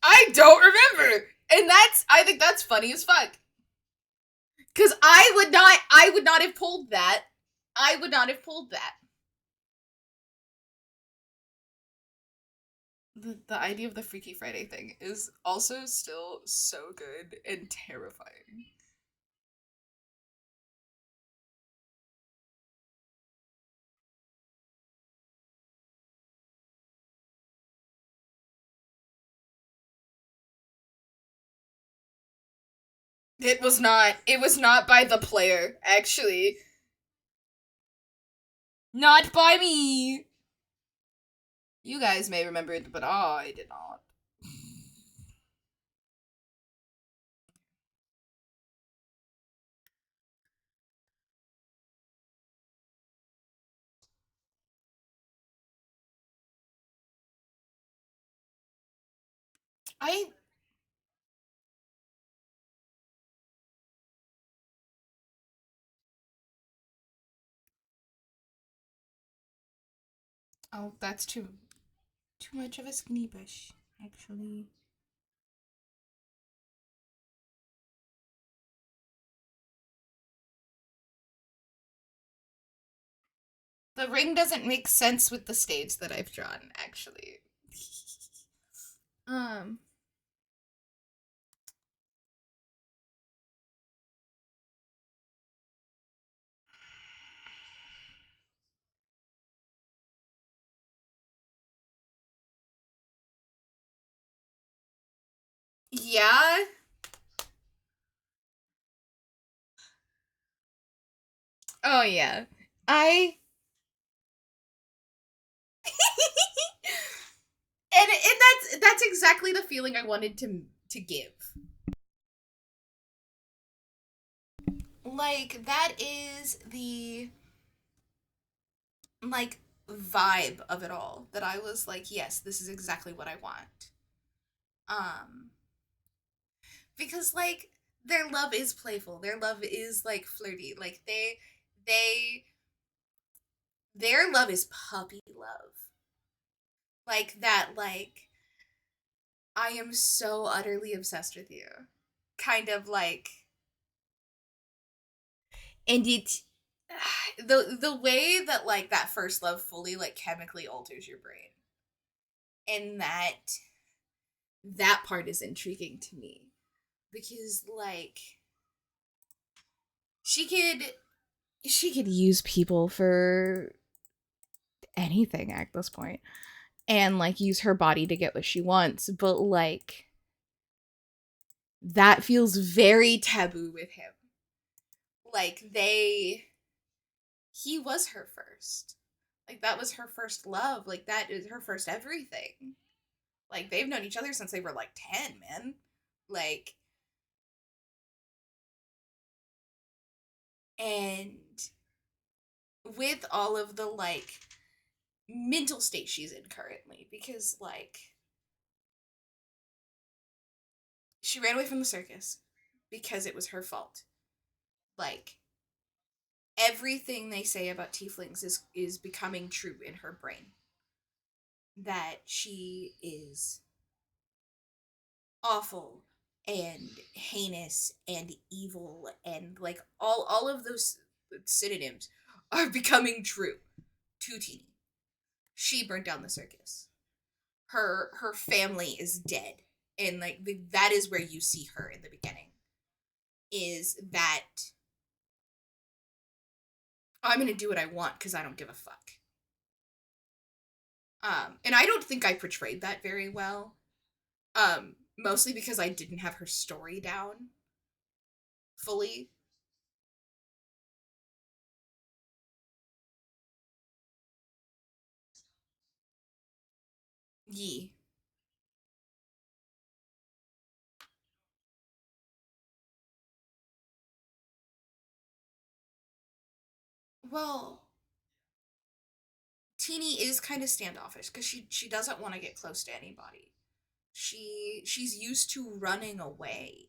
I don't remember. And I think that's funny as fuck. Cause I would not have pulled that. I would not have pulled that. The idea of the Freaky Friday thing is also still so good and terrifying. It was not. It was not by the player, actually. Not by me. You guys may remember it, but I did not. I Oh, that's too much of a skinny bush, actually. The ring doesn't make sense with the stage that I've drawn, actually. um yeah. Oh yeah. I and that's exactly the feeling I wanted to give. Like that is the like vibe of it all that I was like, yes, this is exactly what I want. Um because like their love is playful. Their love is like flirty. Like they their love is puppy love. Like that like I am so utterly obsessed with you. Kind of like and it the way that like that first love fully like chemically alters your brain. And that part is intriguing to me because like she could she could use people for anything at this point and like use her body to get what she wants, but like that feels very taboo with him. Like he was her first. Like that was her first love. Like that is her first everything. Like they've known each other since they were like 10, man. Like and with all of the like mental state she's in currently because like she ran away from the circus because it was her fault. Like everything they say about tieflings is becoming true in her brain. That she is awful and heinous and evil and like all of those synonyms are becoming true to Teeny. She burnt down the circus. Her family is dead. And like that is where you see her in the beginning. Is that I'm gonna do what I want because I don't give a fuck. And I don't think I portrayed that very well. Mostly because I didn't have her story down fully. Ye. Well, Teeny is kind of standoffish because she doesn't want to get close to anybody. She's used to running away.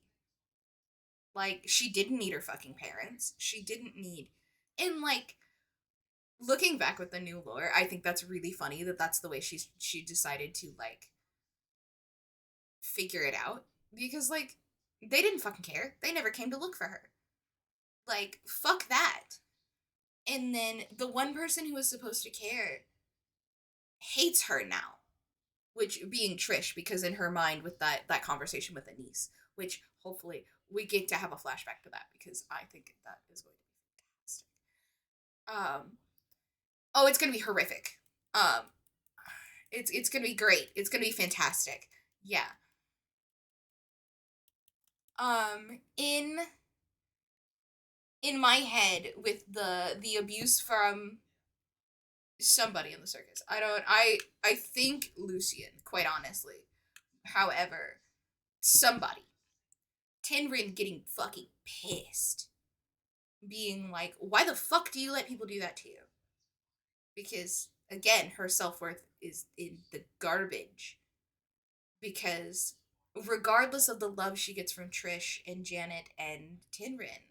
Like she didn't need her fucking parents. She didn't need and like looking back with the new lore, I think that's really funny that that's the way she decided to like figure it out because like they didn't fucking care. They never came to look for her. Like fuck that. And then the one person who was supposed to care hates her now. which being Trish, because in her mind with that conversation with Anise, which hopefully we get to have a flashback to that because I think that is going to be fantastic. Oh, it's gonna be horrific. It's gonna be great. It's gonna be fantastic. Yeah. In my head with the abuse from somebody in the circus. I think Lucian, quite honestly. However, somebody. Tinrin getting fucking pissed. Being like, why the fuck do you let people do that to you? Because, again, her self-worth is in the garbage. Because, regardless of the love she gets from Trish and Janet and Tinrin,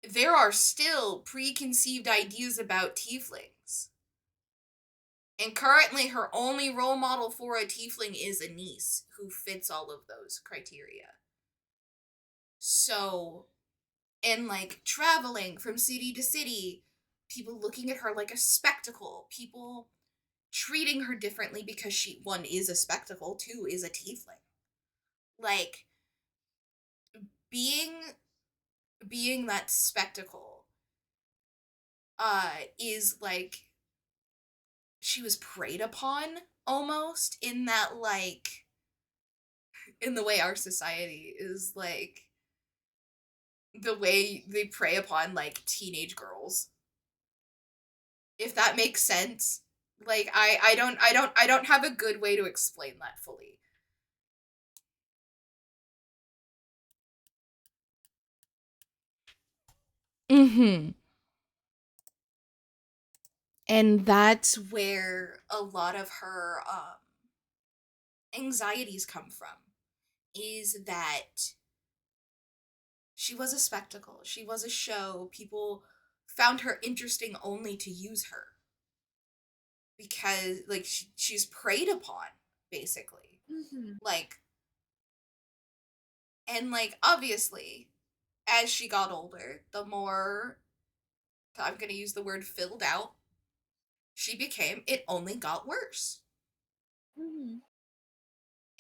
there are still preconceived ideas about tieflings. And currently her only role model for a tiefling is Anise, who fits all of those criteria. So, and like traveling from city to city, people looking at her like a spectacle, people treating her differently because she, one, is a spectacle, two, is a tiefling. Like, being that spectacle, is like, she was preyed upon, almost, in that, like, in the way our society is, like, the way they prey upon, like, teenage girls. If that makes sense. Like, I don't have a good way to explain that fully. Mm-hmm. And that's where a lot of her anxieties come from, is that she was a spectacle, she was a show, people found her interesting only to use her. Because, like, she's preyed upon, basically. Mm-hmm. Like, and, like, obviously, as she got older, the more, I'm gonna use the word filled out, she became, it only got worse. Mm-hmm.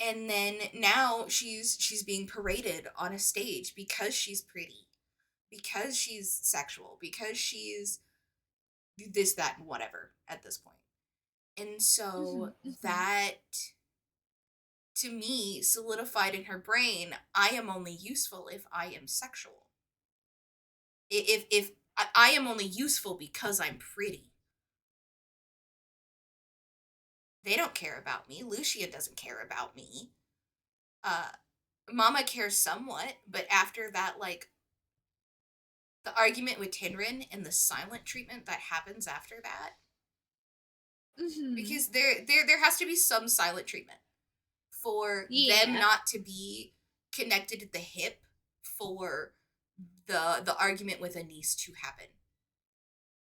And then now she's being paraded on a stage because she's pretty, because she's sexual, because she's this, that, and whatever at this point. And so Mm-hmm. that, to me, solidified in her brain, I am only useful if I am sexual. If I am only useful because I'm pretty. They don't care about me. Lucia doesn't care about me. Mama cares somewhat, but after that, like, the argument with Tinrin and the silent treatment that happens after that, Mm-hmm. because there has to be some silent treatment for them not to be connected at the hip for the argument with Anise to happen.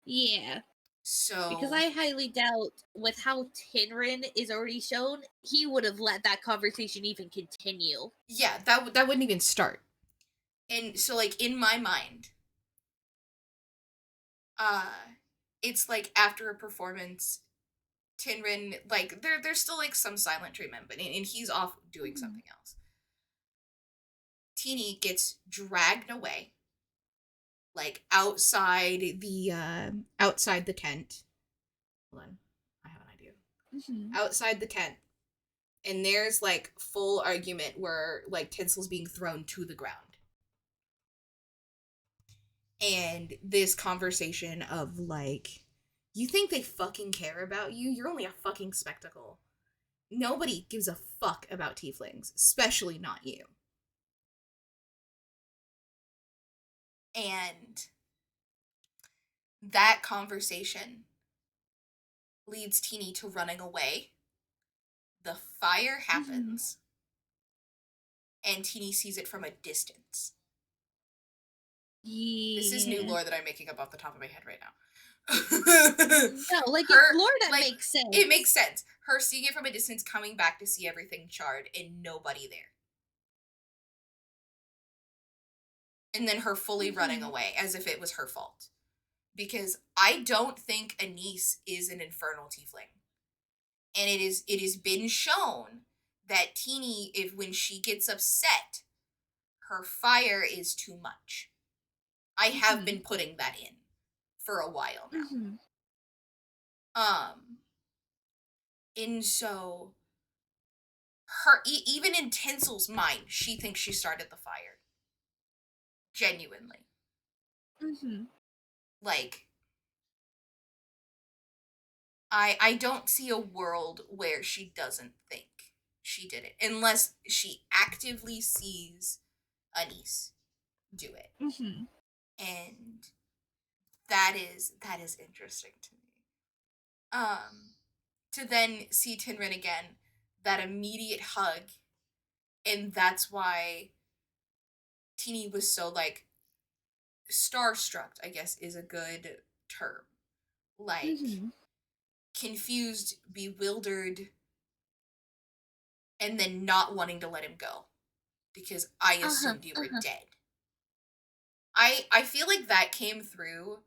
Yeah. So, because I highly doubt, with how Tinrin is already shown, he would have let that conversation even continue. yeah, that wouldn't even start. And so, like, in my mind, it's like after a performance, Tinrin, like, there's still like some silent treatment, but and he's off doing something else. Teeny gets dragged away, like, outside the tent. Hold on, I have an idea. Mm-hmm. Outside the tent, and there's like full argument where like Tinsel's being thrown to the ground. And this conversation of like, you think they fucking care about you? You're only a fucking spectacle. Nobody gives a fuck about tieflings, especially not you. And that conversation leads Teeny to running away. The fire happens. And Teeny sees it from a distance. Yeah. This is new lore that I'm making up off the top of my head right now. No, like, it's lore that like, makes sense. It makes sense. Her seeing it from a distance, coming back to see everything charred and nobody there. And then her fully running away as if it was her fault. Because I don't think Anise is an infernal tiefling. And it is been shown that Teeny, when she gets upset, her fire is too much. I have been putting that in for a while now. And so her even in Tinsel's mind, she thinks she started the fire. Genuinely. Like, I don't see a world where she doesn't think she did it, unless she actively sees Anise do it. And that is interesting to me. To then see Tinrin again, that immediate hug, and that's why Teeny was so, like, starstruck, I guess is a good term. Like, confused, bewildered, and then not wanting to let him go. Because I assumed you were dead. I feel like that came through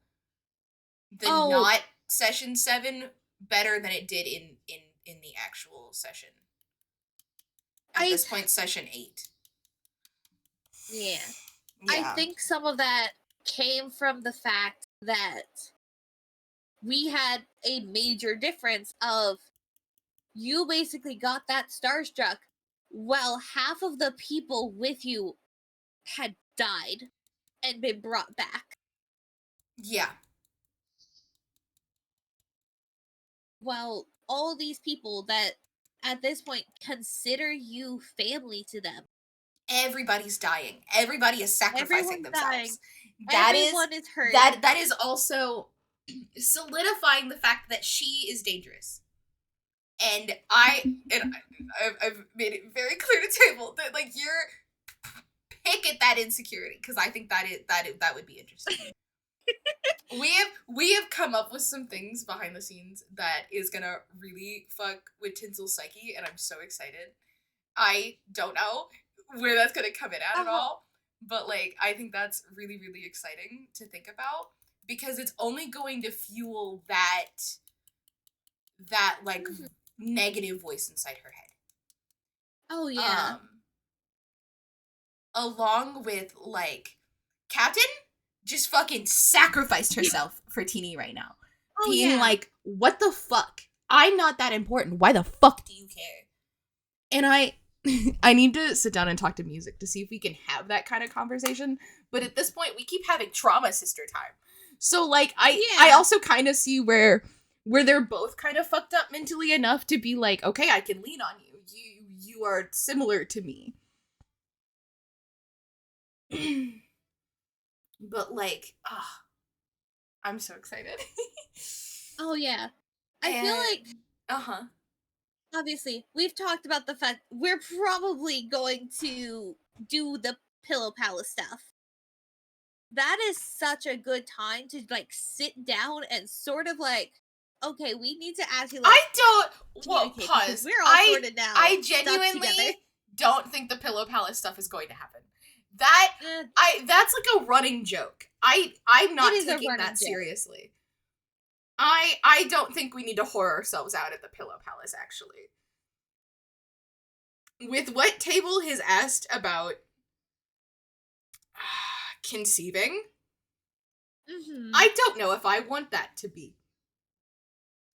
the not session 7 better than it did in the actual session. At this point, session 8. Yeah. I think some of that came from the fact that we had a major difference of you basically got that starstruck while half of the people with you had died and been brought back. Yeah. While all these people that at this point consider you family to them. Everybody's dying. Everybody is sacrificing themselves. Everyone is hurt. That is also solidifying the fact that she is dangerous. And I've made it very clear to table that, like, you're pick at that insecurity, because I think that would be interesting. we have come up with some things behind the scenes that is gonna really fuck with Tinsel's psyche, and I'm so excited. I don't know where that's gonna come in at all, but, like, I think that's really, really exciting to think about, because it's only going to fuel that like negative voice inside her head. Oh yeah. Along with, like, Captain just fucking sacrificed herself for Teeny right now. Being like, what the fuck? I'm not that important. Why the fuck do you care? And I need to sit down and talk to music to see if we can have that kind of conversation. But at this point, we keep having trauma sister time. So, like, I also kind of see where they're both kind of fucked up mentally enough to be like, okay, I can lean on you. You are similar to me. But, like, I'm so excited. Oh yeah. I feel like obviously we've talked about the fact we're probably going to do the Pillow Palace stuff. That is such a good time to, like, sit down and sort of, like, okay, we need to actually, like, pause. We're all sorted now. I genuinely don't think the Pillow Palace stuff is going to happen. That's like a running joke. I'm not taking that seriously. I don't think we need to whore ourselves out at the Pillow Palace, actually. With what Table has asked about conceiving, I don't know if I want that to be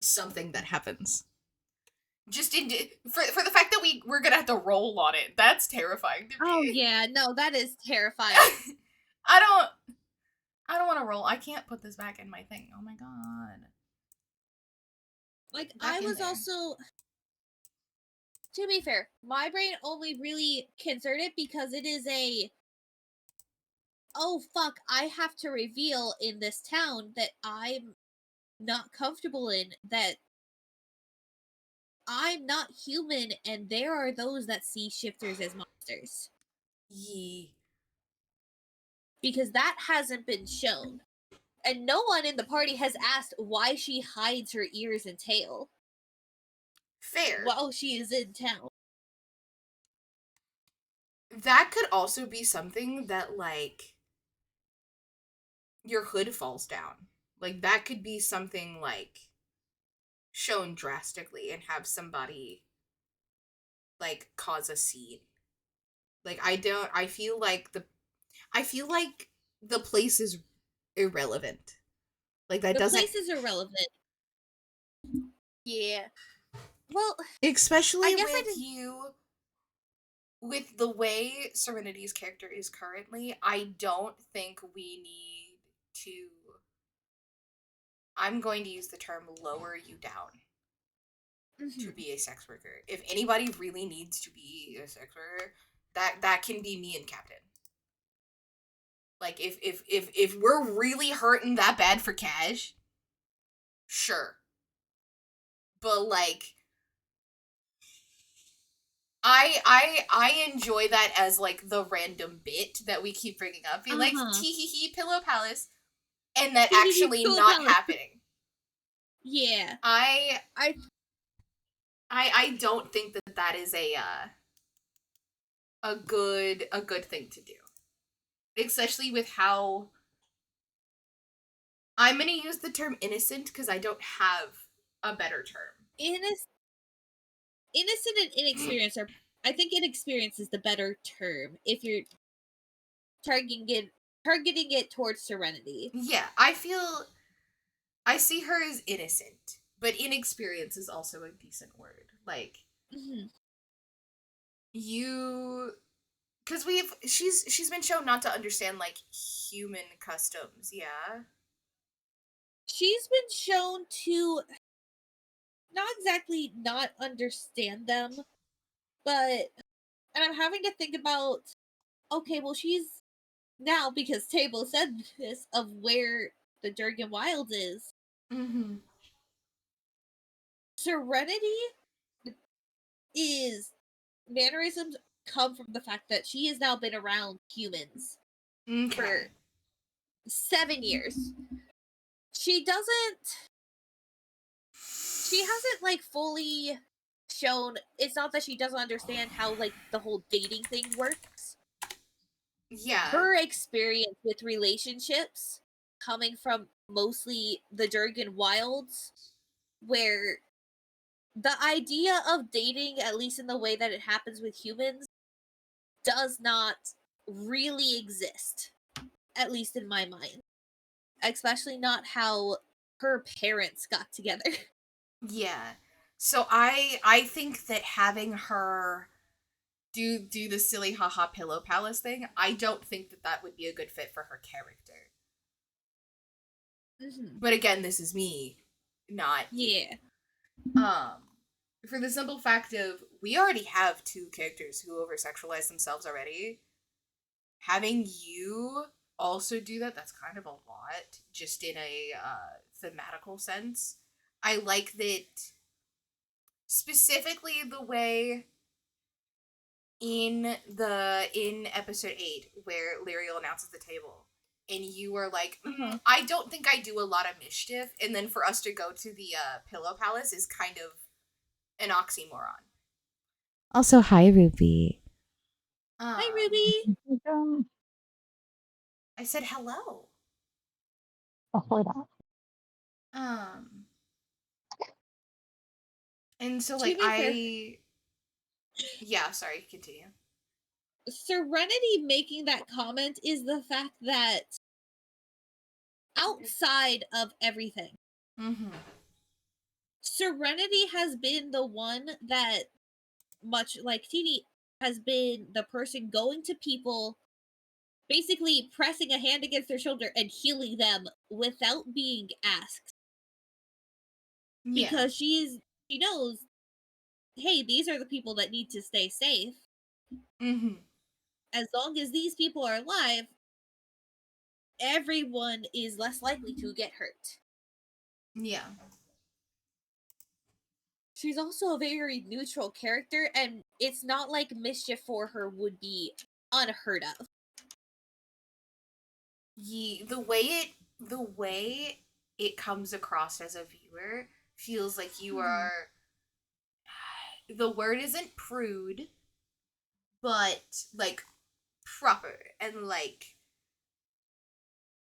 something that happens. Just for the fact that we're gonna have to roll on it, that's terrifying to me. Oh yeah, no, that is terrifying. I don't want to roll. I can't put this back in my thing. Oh my god. Like, I was also, to be fair, my brain only really considered it because it is oh fuck, I have to reveal in this town that I'm not comfortable in, that I'm not human, and there are those that see shifters as monsters. Yee. Because that hasn't been shown. And no one in the party has asked why she hides her ears and tail. Fair. While she is in town. That could also be something that, like, your hood falls down. Like, that could be something, like, shown drastically and have somebody like cause a scene. Like I feel like the place is irrelevant. Like that The doesn't place is irrelevant. Yeah. Well, especially I guess I with didn't. you with the way Serenity's character is currently, I don't think we need to I'm going to use the term lower you down to Mhm. be a sex worker. If anybody really needs to be a sex worker, that can be me and Captain. Like if we're really hurting that bad for cash, sure. But like I enjoy that as like the random bit that we keep bringing up. Be like Uh-huh. tee hee hee pillow palace and that Hehehe, actually Pillow not Palace. happening. Yeah. I I I don't think that that is a good thing to do. Especially with how I'm going to use the term innocent because I don't have a better term. innocent and inexperienced are. I think inexperienced is the better term if you're targeting it towards Serenity. Yeah, I see her as innocent, but inexperience is also a decent word. Like Mhm. you because she's been shown not to understand like human customs, yeah. She's been shown to not exactly not understand them, but and I'm having to think about okay, well she's now because Table said this of where the Durgan Wild is. Mm-hmm. Serenity is mannerisms come from the fact that she has now been around humans Okay. for 7 years. She doesn't she hasn't like fully shown it's not that she doesn't understand how like the whole dating thing works. Yeah. Her experience with relationships coming from mostly the Durgan Wilds where the idea of dating, at least in the way that it happens with humans, does not really exist, at least in my mind. Especially not how her parents got together. Yeah. So I think that having her do the silly haha pillow palace thing, I don't think that that would be a good fit for her character. Mhm. But again, this is me, not Yeah. um for the simple fact of we already have two characters who over sexualize themselves already. Having you also do that, that's kind of a lot, just in a thematical sense. I like that specifically the way in episode 8 where Lyriel announces the table and you were like I don't think I do a lot of mischief, and then for us to go to the pillow palace is kind of an oxymoron. Also, hi, Ruby. Hi, um Ruby. I said hello. Hold on. um and so To like be fair, I yeah, sorry, continue. Serenity making that comment is the fact that outside of everything, Mm-hmm. Serenity has been the one that, much like TD, has been the person going to people, basically pressing a hand against their shoulder and healing them without being asked. Yeah. Because she knows, hey, these are the people that need to stay safe. Mm-hmm. As long as these people are alive, everyone is less likely to get hurt. Yeah. She's also a very neutral character, and it's not like mischief for her would be unheard of. The way it comes across as a viewer feels like you Mhm. are the word isn't prude, but like proper and like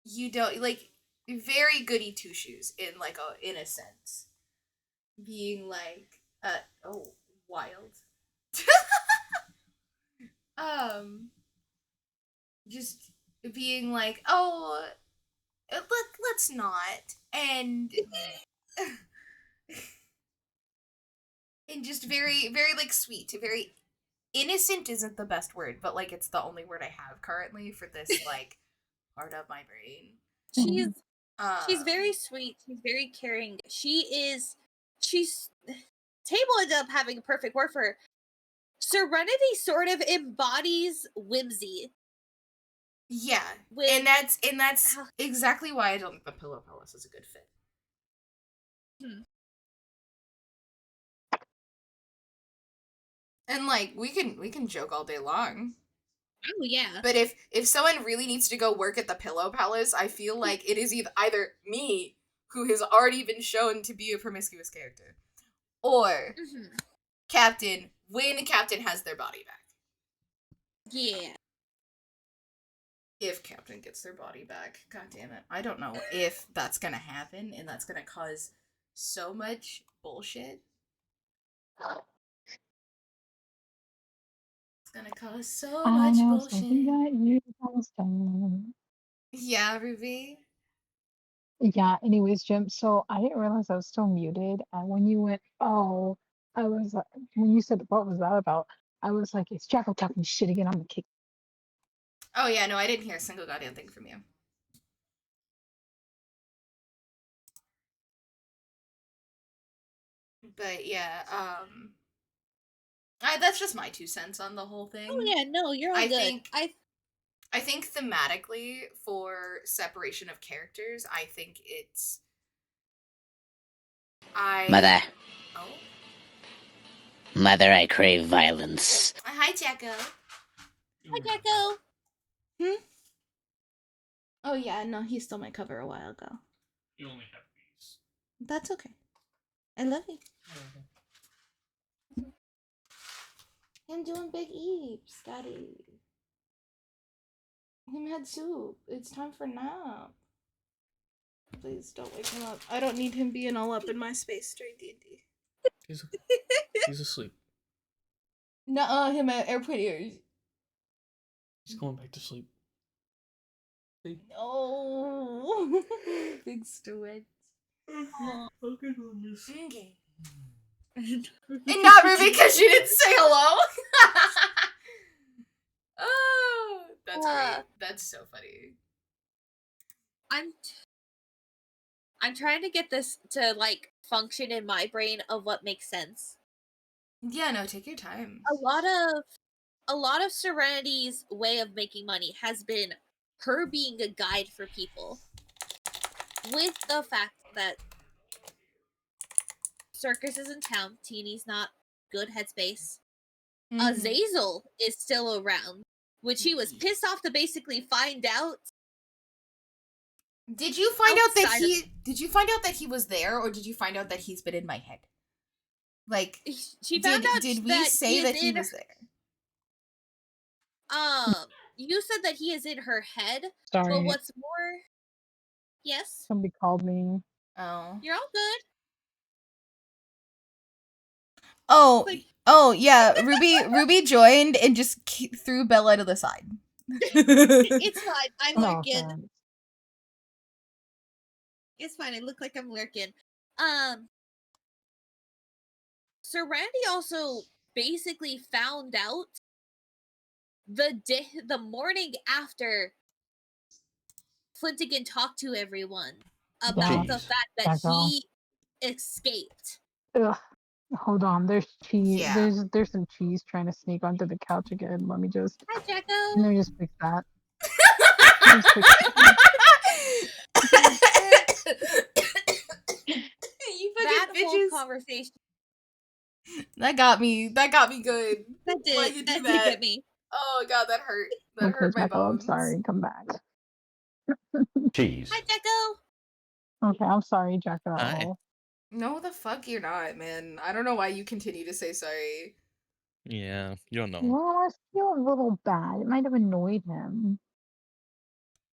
you don't like very goody two shoes in like a sense. being like, oh, wild. Just being like, oh, let's not, and and just very, very like sweet, very innocent isn't the best word, but like it's the only word I have currently for this like part of my brain. She's very sweet. She's very caring. She's Table ended up having a perfect word for her. Serenity sort of embodies whimsy. Yeah, and that's exactly why I don't think the Pillow Palace is a good fit. And like we can joke all day long. Oh yeah. But if someone really needs to go work at the Pillow Palace, I feel like it is either me, who has already been shown to be a promiscuous character, or Captain when Captain has their body back. Yeah. If Captain gets their body back, god damn it, I don't know if that's gonna happen, and that's gonna cause so much bullshit. It's gonna cause so much bullshit. Yeah, Ruby. Yeah, anyways, Jim, so I didn't realize I was still muted. And when you went, oh, I was like, when you said, what was that about? I was like, it's Jacko talking shit again. I'm gonna kick. Oh yeah, no, I didn't hear a single goddamn thing from you. But yeah, that's just my 2 cents on the whole thing. Oh yeah, no, you're all good. I think thematically for separation of characters, I think it's Mother. Oh. Mother, I crave violence. Hi, Jacko. Hi, Jacko. Oh yeah, no, he stole my cover a while ago. You only have these. That's okay. I love you. I'm doing big eeps, daddy. Him had soup. It's time for nap. Please don't wake him up. I don't need him being all up in my space during D&D. He's asleep. Nuh-uh, him at airport ears. He's going back to sleep. See? No. Big Stuart. Okay, miss. Okay. And not Ruby because she didn't say hello. Oh, that's great. That's so funny. I'm trying to get this to like function in my brain of what makes sense. Yeah, no, take your time. A lot of Serenity's way of making money has been her being a guide for people. With the fact that Circus is in town, Teeny's not good headspace. Azazel is still around, which he was pissed off to basically find out. Did you find out that he was there, or did you find out that he's been in my head? Like, she found out. Did we say that he was there? You said that he is in her head. Sorry. But what's more, yes. Somebody called me. Oh, you're all good. Oh yeah. Ruby joined and just threw Bella to the side. It's fine. I'm lurking. Thanks. It's fine. I look like I'm lurking. Serenity also basically found out the morning after Flintigan talked to everyone about the fact that he escaped. Ugh. Hold on, there's cheese. Yeah. There's some cheese trying to sneak onto the couch again. Let me just. Hi, Jacko. Let me just fix that. You that fucking whole bitches. Conversation. That got me good. That did get me. Oh god, that hurt. That hurt my Jacko, bones. I'm sorry. Come back. Cheese. Hi, Jacko. Okay, I'm sorry, Jacko. Hi. No, the fuck you're not, man. I don't know why you continue to say sorry. Yeah, you don't know. Well, I feel a little bad. It might have annoyed him.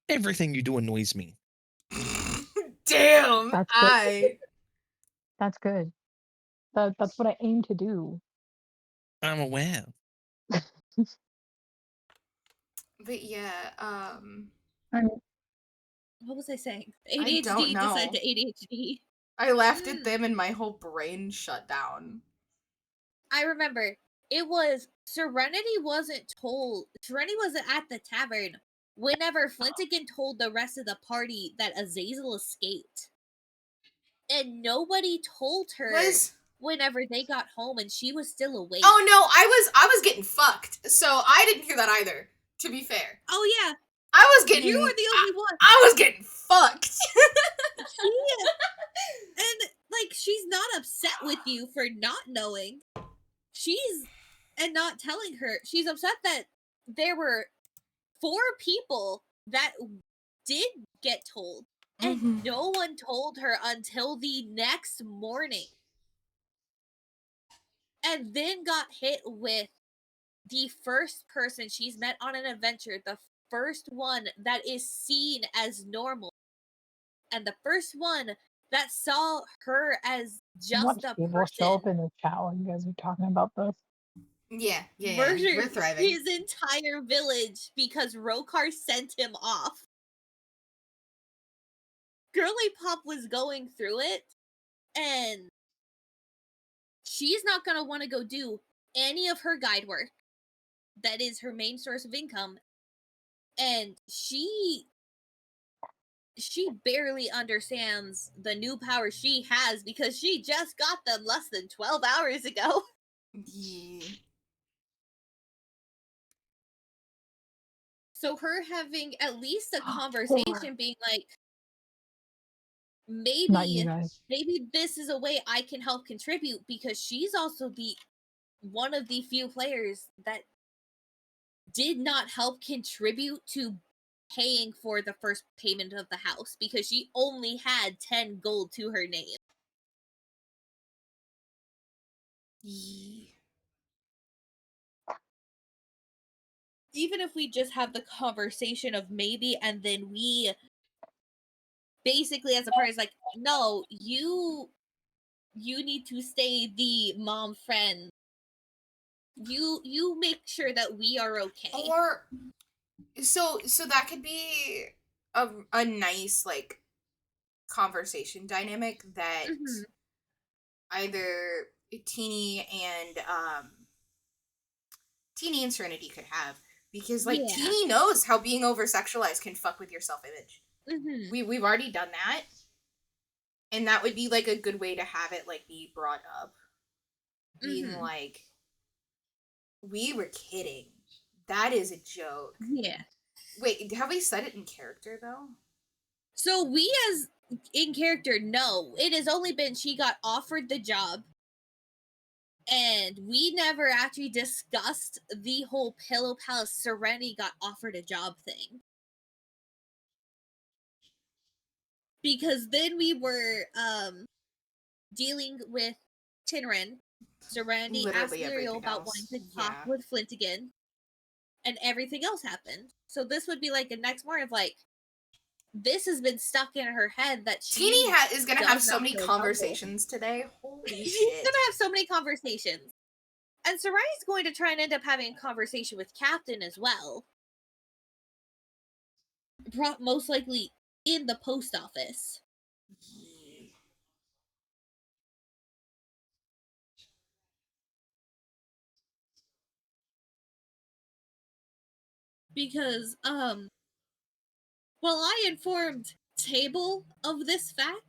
Everything you do annoys me. Damn. That's good. That's good. That's what I aim to do. I'm aware. But yeah, I'm What was I saying? I don't ADHD know. decided to ADHD. I laughed at them and my whole brain shut down. I remember it was Serenity wasn't at the tavern whenever Flintigan told the rest of the party that Azazel escaped. And nobody told her whenever they got home and she was still awake. Oh no, I was getting fucked. So I didn't hear that either, to be fair. Oh yeah. I was getting You were the only one. I was getting fucked. And like she's not upset with you for not knowing. And not telling her. She's upset that there were 4 people that did get told. And no one told her until the next morning. And then got hit with the first person she's met on an adventure, the first one that is seen as normal, and the first one that saw her as just a people show up person. in the chat while you guys are talking about this. Yeah. Murdered We're thriving. his entire village because Rokar sent him off. Girly Pop was going through it, and she's not gonna want to go do any of her guide work. That is her main source of income, and she barely understands the new powers she has because she just got them less than 12 hours ago. Yeah. So her having at least a conversation being like, Not you guys. maybe this is a way I can help contribute, because she's also one of the few players that did not help contribute to paying for the first payment of the house because she only had 10 gold to her name. Yeah. Even if we just have the conversation of maybe, and then we basically as a party is like, no, you need to stay the mom friend. You make sure that we are okay. Or so that could be a nice like conversation dynamic that either Teeny and Serenity could have, because like Teeny knows how being over sexualized can fuck with your self-image. We've already done that, and that would be like a good way to have it like be brought up, being like, we were kidding, that is a joke. Yeah. Wait, have we said it in character though? So we as in character, no, it has only been she got offered the job, and we never actually discussed the whole Pillow Palace Serenity got offered a job thing. Because then we were dealing with Tinrin. Serenity asked Muriel about wanting to talk with Flint again, and everything else happened. So this would be like a next morning of like, this has been stuck in her head that she Teeny is gonna have so many conversations today. Holy shit. She's gonna have so many conversations. And Sarai's going to try and end up having a conversation with Captain as well. Most likely in the post office. Because, well, I informed Table of this fact.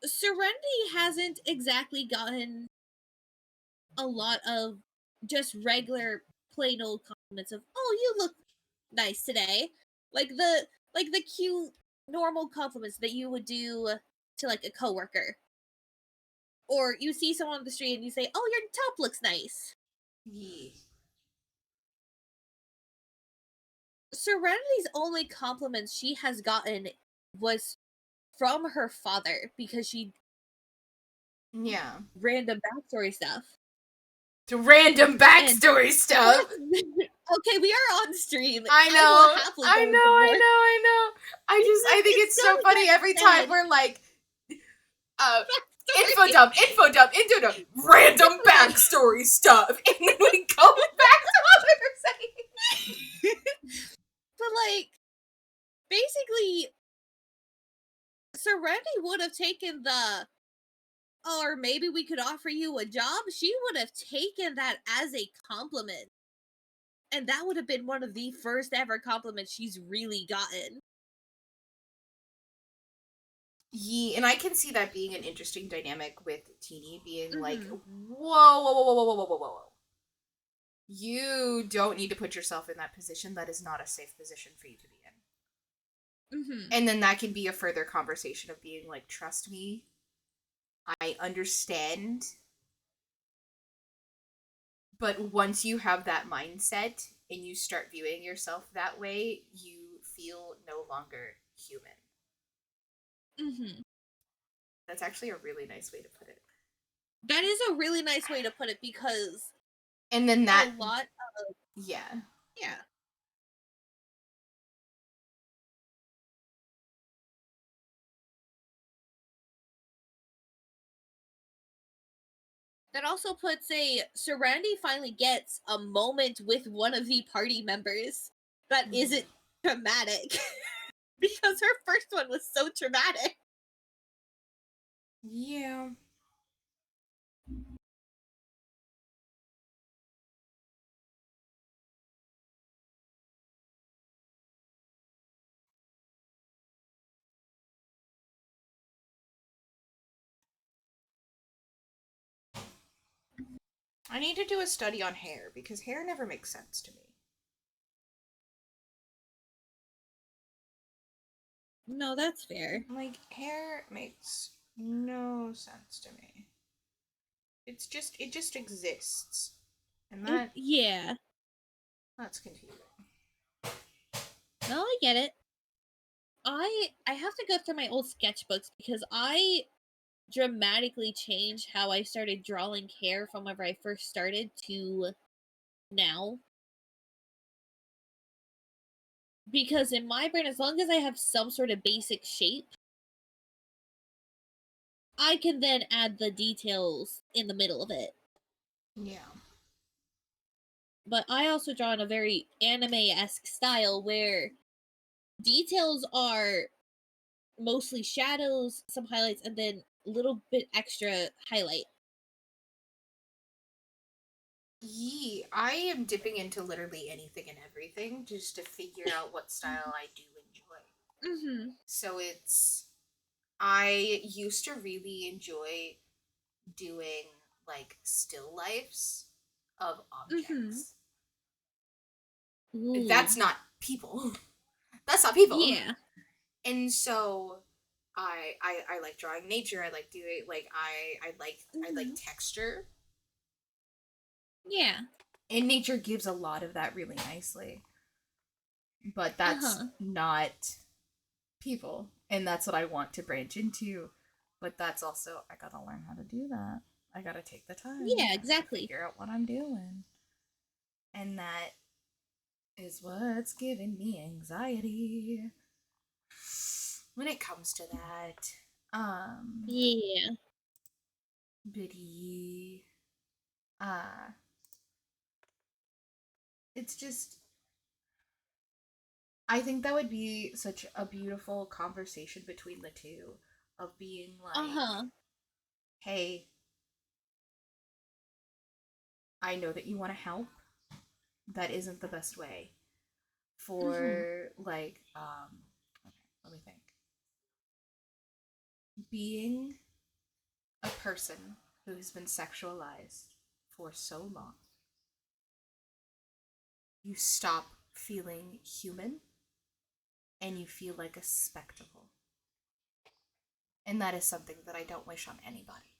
Serenity hasn't exactly gotten a lot of just regular plain old compliments of, oh, you look nice today. Like the cute normal compliments that you would do to like a coworker. Or you see someone on the street and you say, oh, your top looks nice. Yeah. Serenity's only compliments she has gotten was from her father, because she random backstory stuff. To random backstory stuff. Okay, we are on stream. I know. I know. I think it's so funny every time we're like, Info dump, random backstory stuff, and then we go back to what we were saying. But like, basically, Serenity would have taken the, or maybe we could offer you a job. She would have taken that as a compliment. And that would have been one of the first ever compliments she's really gotten. Yeah, and I can see that being an interesting dynamic with Teeny being like, Mhm. whoa, whoa, whoa, whoa, whoa, whoa, whoa, whoa, whoa. You don't need to put yourself in that position. That is not a safe position for you to be in. Mm-hmm. And then that can be a further conversation of being like, trust me, I understand. But once you have that mindset and you start viewing yourself that way, you feel no longer human. Mm-hmm. That's actually a really nice way to put it. That is a really nice way to put it, because And then that, a lot of, yeah. yeah. That also puts a, Serenity finally gets a moment with one of the party members that isn't traumatic. Because her first one was so traumatic. Yeah. I need to do a study on hair because hair never makes sense to me. No, that's fair. Like, hair makes no sense to me. It just exists. And Yeah. that's confusing. No, I get it. I have to go through my old sketchbooks because I dramatically changed how I started drawing hair from whenever I first started to now. Because in my brain, as long as I have some sort of basic shape, I can then add the details in the middle of it. Yeah. But I also draw in a very anime-esque style where details are mostly shadows, some highlights, and then a little bit extra highlight. Yee, I am dipping into literally anything and everything just to figure out what style I do enjoy. Mm-hmm. So I used to really enjoy doing like still lifes of objects. Ooh. That's not people. That's not people. Yeah. And so I like drawing nature. I like doing like I like texture. Yeah. And nature gives a lot of that really nicely. But that's not people. And that's what I want to branch into. But that's also I gotta learn how to do that. I gotta take the time. Yeah, exactly. Figure out what I'm doing. And that is what's giving me anxiety when it comes to that. Yeah. Biddy. It's just I think that would be such a beautiful conversation between the two of being like, hey, I know that you want to help. That isn't the best way for like okay, let me think. Being a person who's been sexualized for so long, you stop feeling human and you feel like a spectacle. And that is something that I don't wish on anybody.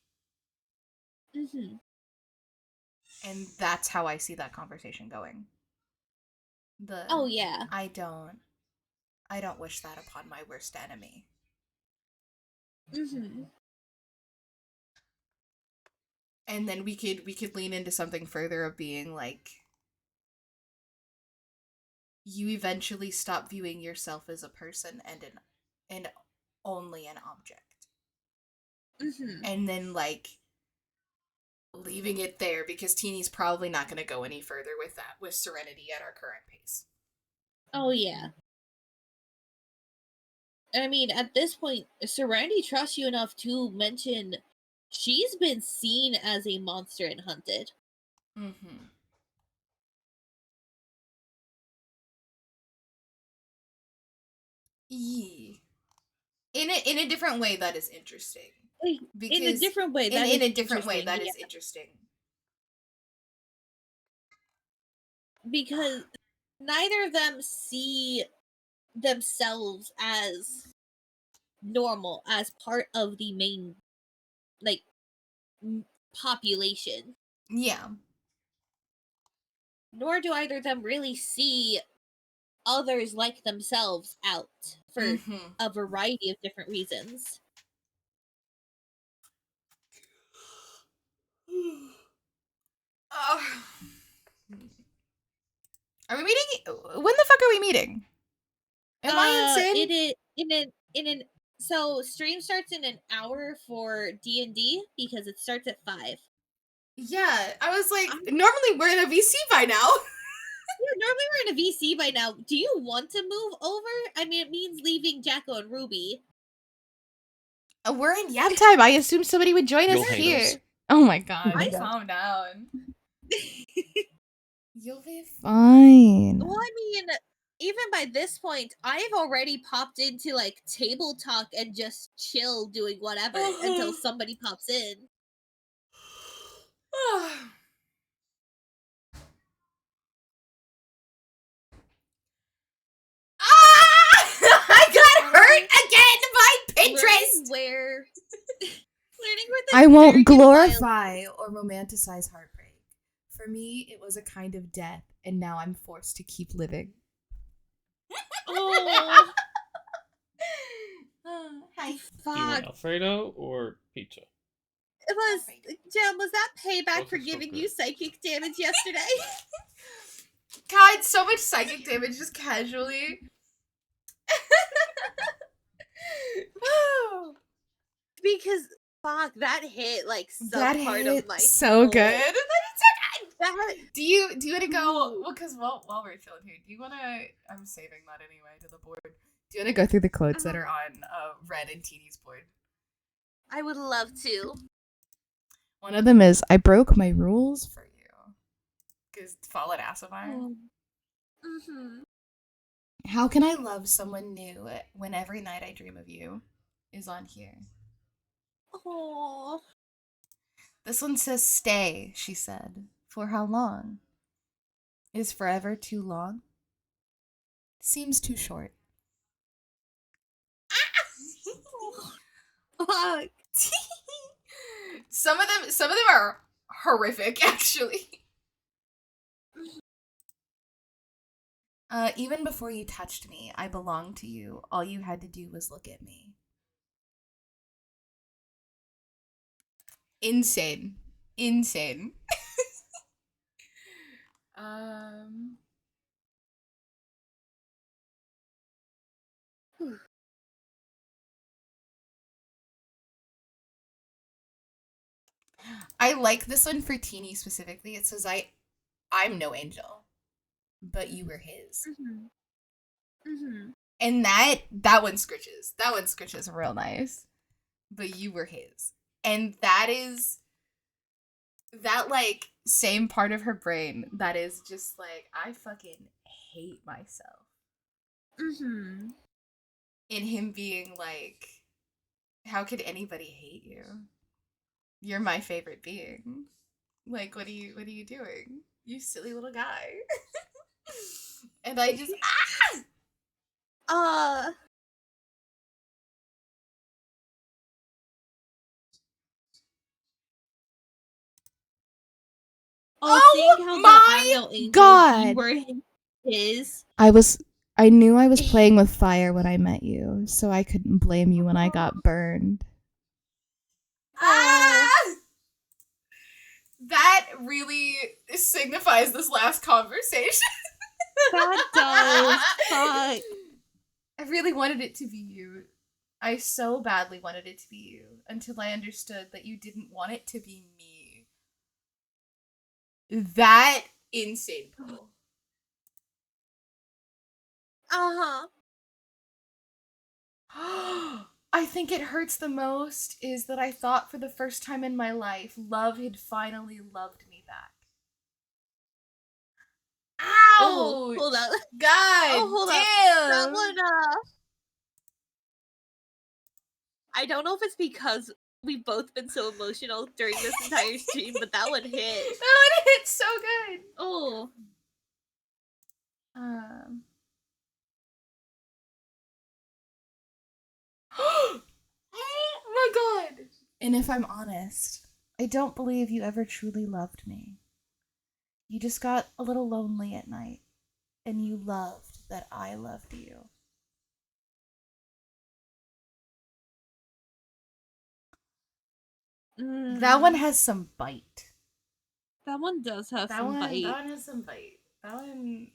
And that's how I see that conversation going. Oh yeah. I don't wish that upon my worst enemy. And then we could lean into something further of being like you eventually stop viewing yourself as a person and only an object. Mm-hmm. and then like leaving it there because Teeny's probably not going to go any further with that with Serenity at our current pace. Oh, yeah. I mean, at this point, Serenity trusts you enough to mention she's been seen as a monster and hunted. Mm-hmm. Yee. In a different way, that is interesting. In a different way, that in is a different way, interesting, that is yeah. interesting. Because neither of them see themselves as normal, as part of the main, like, population. Yeah. Nor do either of them really see others like themselves out for Mm-hmm. a variety of different reasons. Oh. Are we meeting? When the fuck are we meeting? Am I insane? So stream starts in an hour for D&D because it starts at 5. Yeah, I was like, normally we're in a VC by now. Yeah, normally we're in a VC by now. Do you want to move over? I mean, it means leaving Jacko and Ruby. We're in Yap time. I assume somebody would join You'll us hate here. us. Oh my god, I got- calm down. You'll be fine. Well, I mean, even by this point, I've already popped into like table talk and just chill doing whatever until somebody pops in. I got hurt again by Pinterest! Learning with I won't very glorify or romanticize heartbreak. For me, it was a kind of death, and now I'm forced to keep living. Oh, Hi. Do you fuck. want Alfredo or pizza? It was, Jem, was that payback Both for are so giving good. you psychic damage yesterday? God, so much psychic damage just casually. Because, fuck, that hit like some That part hit of my so soul. good. That is so good. That, Do you want to go? Well, because while we're chilling here, do you want to? I'm saving that anyway to the board. Do you want to go through the quotes that are on Red and Teeny's board? I would love to. One of them is, "I broke my rules for you." Because Fallen Asimar. Mm-hmm. How can I love someone new when every night I dream of you is on here? Oh. This one says, "Stay," she said. "For how long? Is forever too long? Seems too short." Fuck. Some of them are horrific, actually. Even before you touched me, I belonged to you. All you had to do was look at me. Insane. Insane. I like this one for Teeny specifically. It says, I'm no angel, but you were his." Mm-hmm. Mm-hmm. And that one scritches. That one scritches real nice. But you were his. And that is that like same part of her brain that is just like, I fucking hate myself. Mm-hmm. In him being like, how could anybody hate you? You're my favorite being. Like, what are you doing? You silly little guy. And I just Seeing how my I'm no angel, God. you were his. I knew I was playing with fire when I met you, so I couldn't blame you when I got burned. That really signifies this last conversation. That does. Fuck. I really wanted it to be you. I so badly wanted it to be you until I understood that you didn't want it to be me. That insane pull. Uh-huh. I think it hurts the most is that I thought for the first time in my life love had finally loved me back. Ouch! Oh, hold on. God hold up. That damn! one, I don't know if it's because we've both been so emotional during this entire stream, but that one hit. That one hit so good. Oh. Oh my god! And if I'm honest, I don't believe you ever truly loved me. You just got a little lonely at night, and you loved that I loved you. That one has some bite. That one does have some bite. That one has some bite. That one.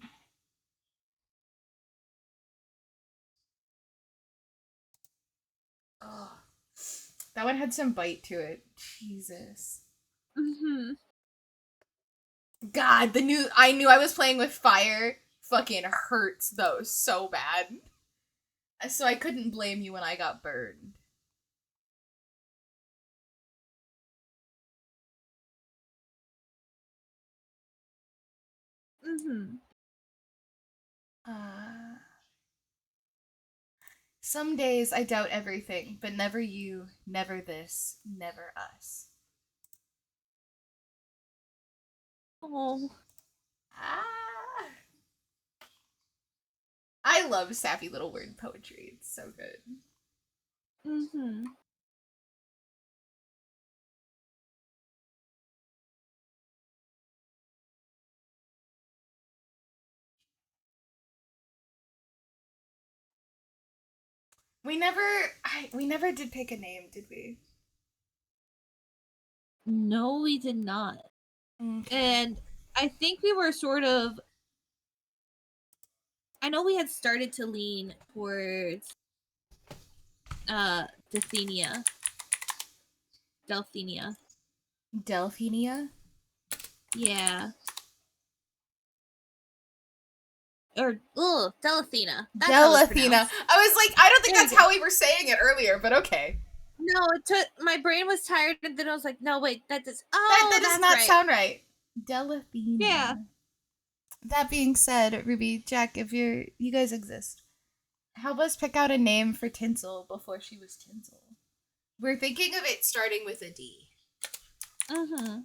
Oh. That one had some bite to it. Jesus. Mm-hmm. God, I knew I was playing with fire fucking hurts though so bad. So I couldn't blame you when I got burned. Mm-hmm. Some days I doubt everything, but never you, never this, never us. Oh. Ah. I love sappy little word poetry. It's so good. Mm-hmm. We never did pick a name, did we? No, we did not. Okay. And I think we were sort of... I know we had started to lean towards Delphenia. Delphenia? Yeah. Or Delathena. That's how it's Delathena. pronounced. I was like, I don't think There that's you go. how we were saying it earlier, but okay. No, it took my brain was tired, and then I was like, no, wait, that does. Oh, That does that's not right. sound right. Delathena. Yeah. That being said, Ruby, Jack, if you guys exist, help us pick out a name for Tinsel before she was Tinsel. We're thinking of it starting with a D. Mm-hmm.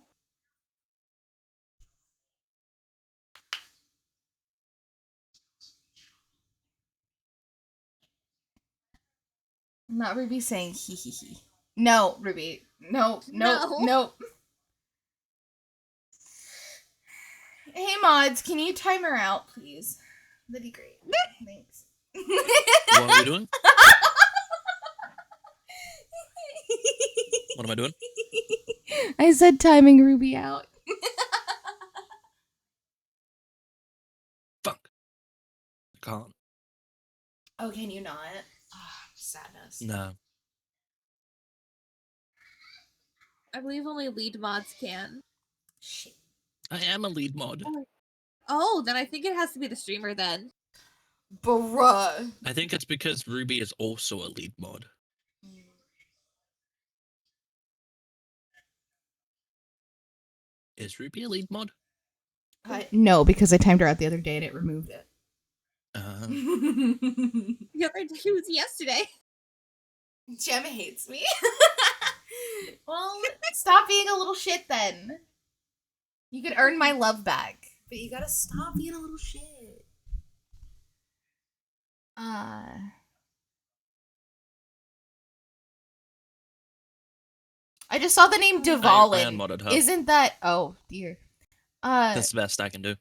Not Ruby saying hee hee hee. No, Ruby. No. Hey mods, can you time her out, please? That'd be great. Thanks. What are we doing? What am I doing? I said timing Ruby out. Fuck. I can't. Oh, can you not? Oh, sadness. No. I believe only lead mods can. Shit. I am a lead mod. Oh, then I think it has to be the streamer then. Bruh. I think it's because Ruby is also a lead mod. Is Ruby a lead mod? No, because I timed her out the other day and it removed it. The other day was yesterday. Gem hates me. Well, stop being a little shit then. You could earn my love back, but you gotta stop being a little shit. I just saw the name I Devalin. unmodded her. Isn't that? Oh dear. That's the best I can do.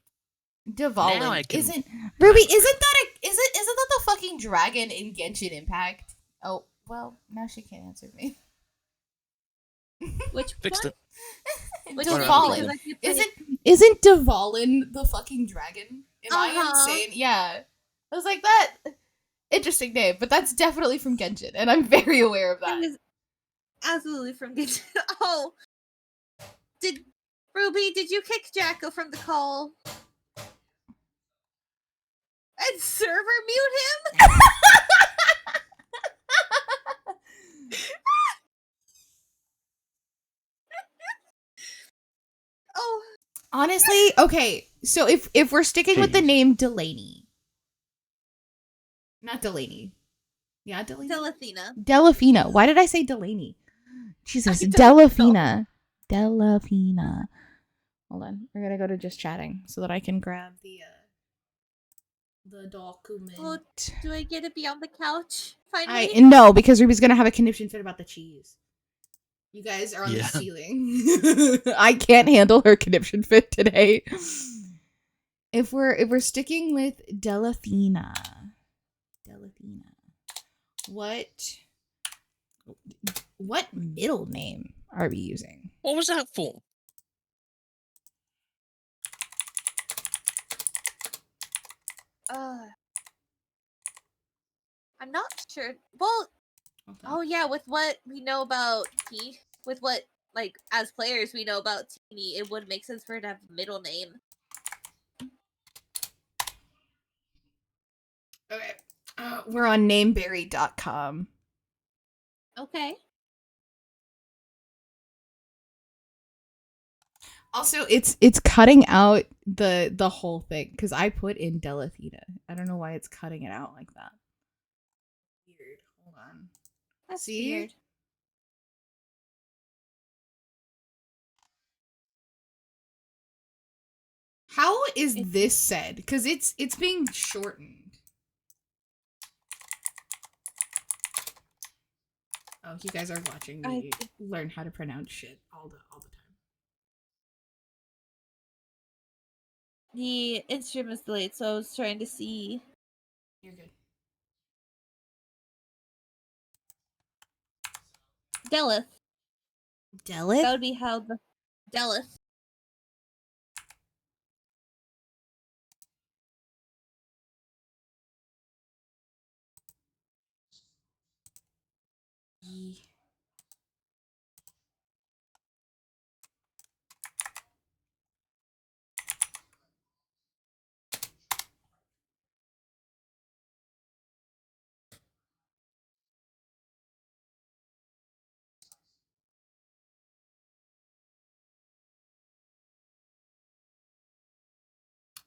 Now Devalin I can- isn't Ruby. Isn't that the fucking dragon in Genshin Impact? Oh well, now she can't answer me. Which Fixed one? it. Which Devalin. one? Because Isn't Devalin the fucking dragon? Am I Uh-huh. insane? Yeah. I was like that. Interesting name, but that's definitely from Genshin, and I'm very aware of that. It is absolutely from Genshin. Oh, did Ruby? Did you kick Jacko from the call? And server mute him? Oh, Honestly, okay. So if we're sticking with the Jeez. name Delaney, not Delaney, yeah, Delaney, Delathena. Delafina. Why did I say Delaney? Jesus, I don't Delafina. Delafina. Hold on, we're gonna go to just chatting so that I can grab the document. Oh, do I get to be on the couch finally? No, because Ruby's gonna have a conniption fit about the cheese. You guys are on the Yeah. ceiling. I can't handle her conniption fit today. If we're sticking with Delafina, what middle name are we using? What was that for? I'm not sure. Well, Okay. oh yeah, with what we know about T, with what like as players we know about Teeny, it would make sense for her to have a middle name. Okay. We're on nameberry.com. Okay. Also, it's cutting out the whole thing because I put in Delafina. I don't know why it's cutting it out like that. Weird. Hold on. That's See? weird. How is this said? Because it's being shortened. Oh, you guys are watching me learn how to pronounce shit all the time. The instrument is delayed, so I was trying to see. You're good. Delith. Delith? That would be how the Delith.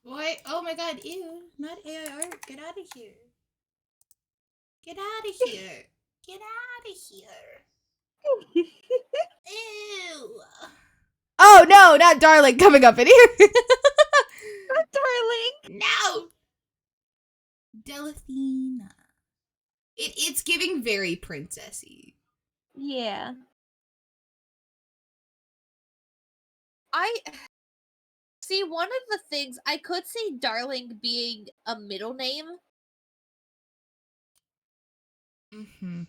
Boy, oh my god, ew. Not AI art. Get out of here. Get out of here. Get out of here. Ew. Oh no, not darling coming up in here. Darling. No. Delafina. It's giving very princessy. Yeah. See, one of the things I could see Darling being a middle name Mm-hmm.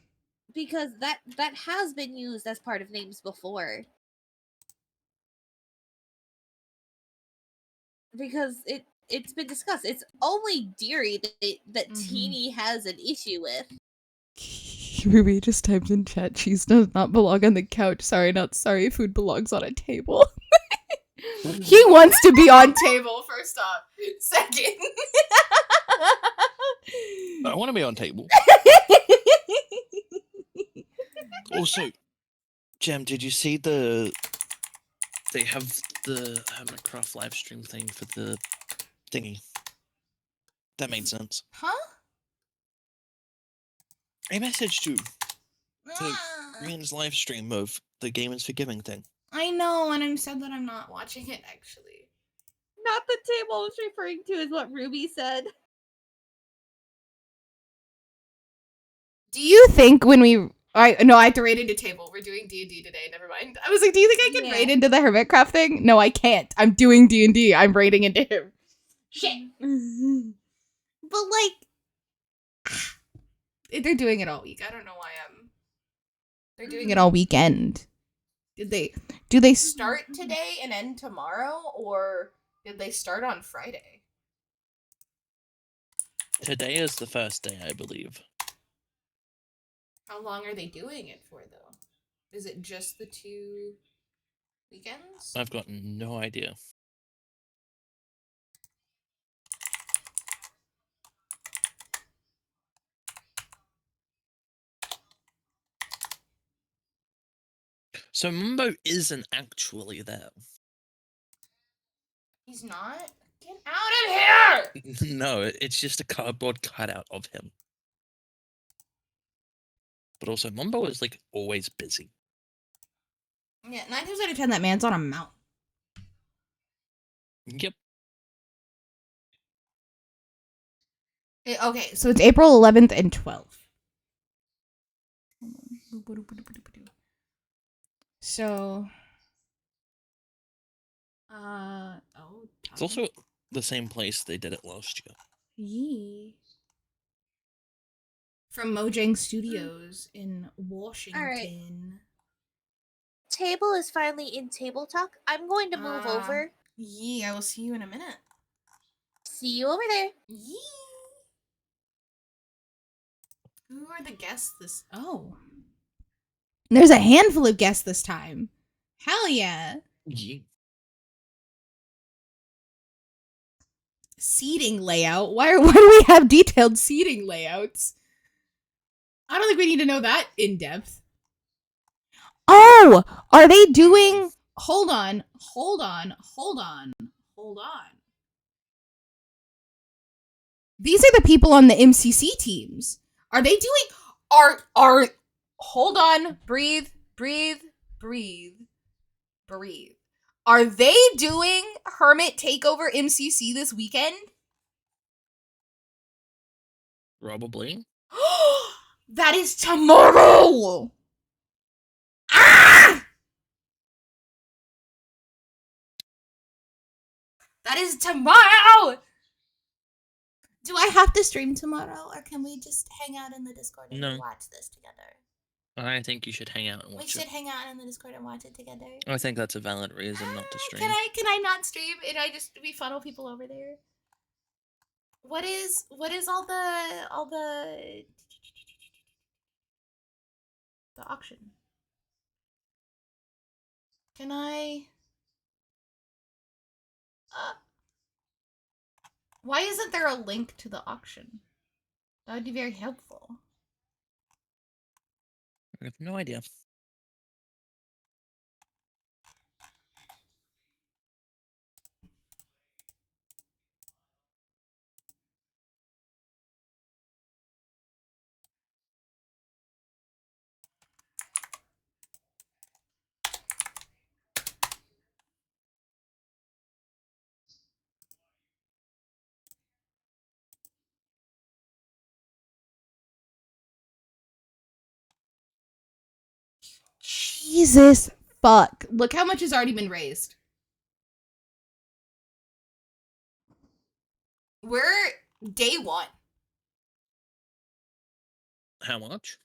because that has been used as part of names before. Because it's been discussed. It's only Deary that Teeny has an issue with. Ruby just typed in chat, cheese does not belong on the couch. Sorry, not sorry. Food belongs on a table. He wants to be on table, first off. Second. I want to be on table. Also, Jem, did you see they have the Hermitcraft live stream thing for the thingy? That made sense. Huh? I messaged you to Rian's live stream of the Game is Forgiving thing. I know, and I'm sad that I'm not watching it, actually. Not the table I was referring to is what Ruby said. Do you think when we... I have to raid into table. We're doing D&D today. Never mind. I was like, do you think I can raid into the Hermitcraft thing? No, I can't. I'm doing D&D. I'm raiding into him. Shit. But, like... They're doing it all week. I don't know why They're doing it all weekend. Do they start today and end tomorrow? Or did they start on Friday? Today is the first day, I believe. How long are they doing it for, though? Is it just the 2 weekends? I've got no idea. So Mumbo isn't actually there. He's not? Get out of here! No, it's just a cardboard cutout of him. But also, Mumbo is like always busy. Yeah, 9 times out of 10, that man's on a mountain. Yep. Okay, so it's April 11th and 12th. So, It's also the same place they did it last year. Yee. From Mojang Studios in Washington. Table is finally in table talk. I'm going to move over. Yee, I will see you in a minute. See you over there. Yee. Who are the guests this? Oh, there's a handful of guests this time. Hell yeah! Yeah. Seating layout. Why do we have detailed seating layouts? I don't think we need to know that in depth. Oh, are they doing? Hold on. These are the people on the MCC teams. Are they doing? Are? Hold on. Breathe. Are they doing Hermit Takeover MCC this weekend? Probably. That is tomorrow! Ah! That is tomorrow! Do I have to stream tomorrow, or can we just hang out in the Discord and watch this together? I think you should hang out and watch it. We should hang out in the Discord and watch it together. I think that's a valid reason not to stream. Can I not stream and I just we funnel people over there? What is all the auction? Can I? Why isn't there a link to the auction? That would be very helpful. I have no idea. Jesus fuck. Look how much has already been raised. We're day 1. How much?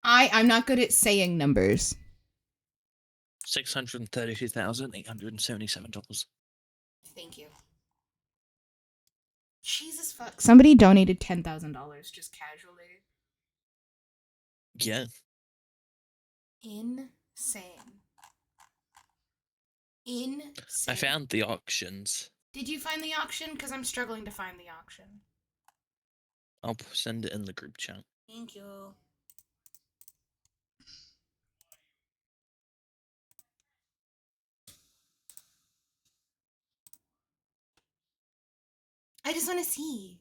I'm not good at saying numbers. $632,877. Thank you. Jesus fuck. Somebody donated $10,000 just casually. Yeah. Insane. I found the auctions. Did you find the auction? Because I'm struggling to find the auction. I'll send it in the group chat. Thank you. I just want to see.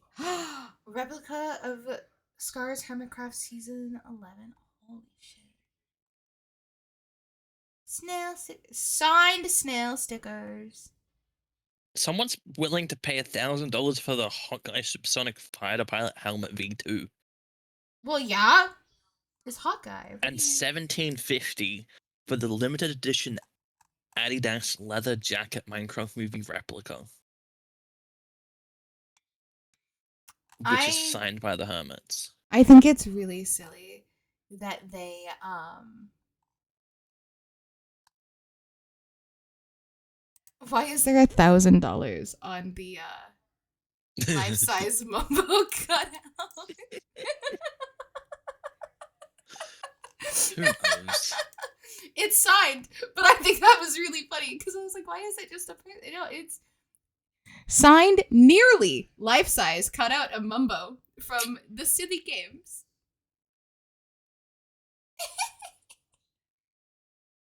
Replica of Scars Hermitcraft Season 11. Holy shit. Signed snail stickers. Someone's willing to pay $1,000 for the Hawkeye Supersonic Fighter Pilot Helmet V2. Well, yeah. It's Hawkeye. And $1,750 for the limited edition Adidas leather jacket Minecraft movie replica. Which is signed by the Hermits. I think it's really silly that they why is there $1,000 on the Life-size Mumbo cutout. Who knows? It's signed, but I think that was really funny because I was like, why is it just a print? It's signed nearly life-size cutout of Mumbo from the Silly Games.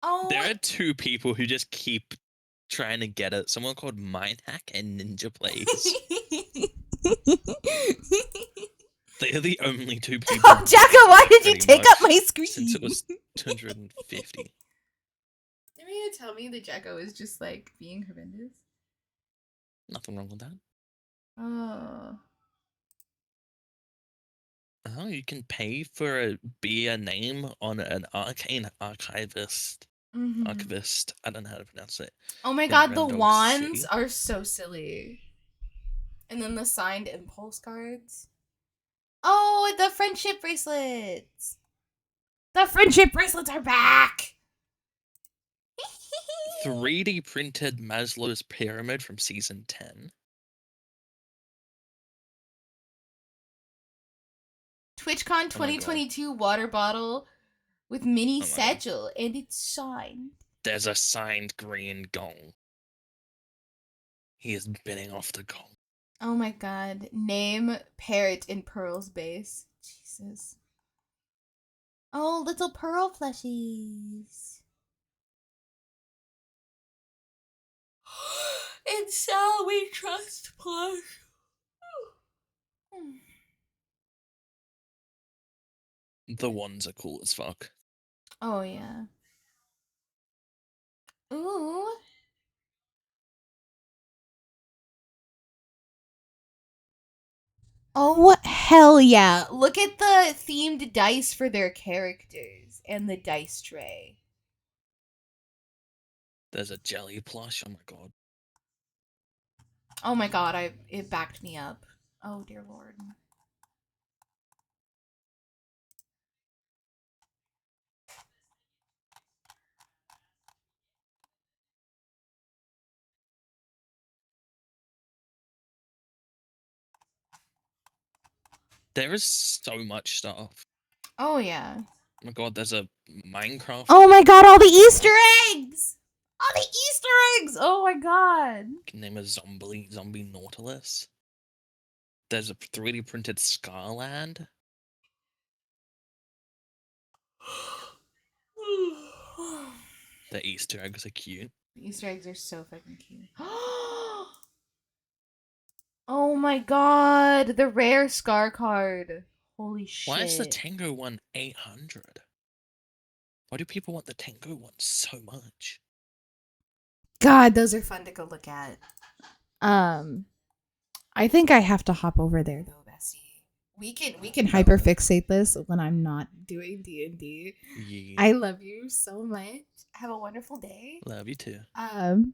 Oh, There are two people who just keep trying to get it. Someone called Mindhack and Ninja Plays. They are the only two people. Oh, Jacko, why did you pretty take up much my screen? Since it was 250. You mean to tell me that Jacko is just like being horrendous? Nothing wrong with that. Oh. Oh, you can pay for be a name on an arcane archivist. Mhm. Archivist. I don't know how to pronounce it. Oh my in god, the Rendog wands City. are so silly. And then the signed impulse cards. Oh, the friendship bracelets. The friendship bracelets are back. 3D printed Maslow's pyramid from season 10. TwitchCon 2022 water bottle with mini Oh my God. satchel, and it's signed. There's a signed green gong. He is bidding off the gong. Oh my god. Name Parrot in Pearl's base. Jesus. Oh, little Pearl plushies. And shall we trust plush? The ones are cool as fuck. Oh yeah. Ooh. Oh hell yeah. Look at the themed dice for their characters and the dice tray. There's a jelly plush. Oh my god. Oh my god, it backed me up. Oh dear lord. There is so much stuff. Oh yeah. Oh my god, there's a Minecraft. Oh my god, all the Easter eggs! All the Easter eggs! Oh my god. You can name a zombie Nautilus. There's a 3D printed Scarland. The Easter eggs are cute. The Easter eggs are so fucking cute. Oh my god, the rare Scar card. Holy shit. Why is the Tango one 800? Why do people want the Tango one so much? God, those are fun to go look at. I think I have to hop over there though, Bessie. We can hyperfixate this when I'm not doing D&D. Yeah. I love you so much. Have a wonderful day. Love you too. I'm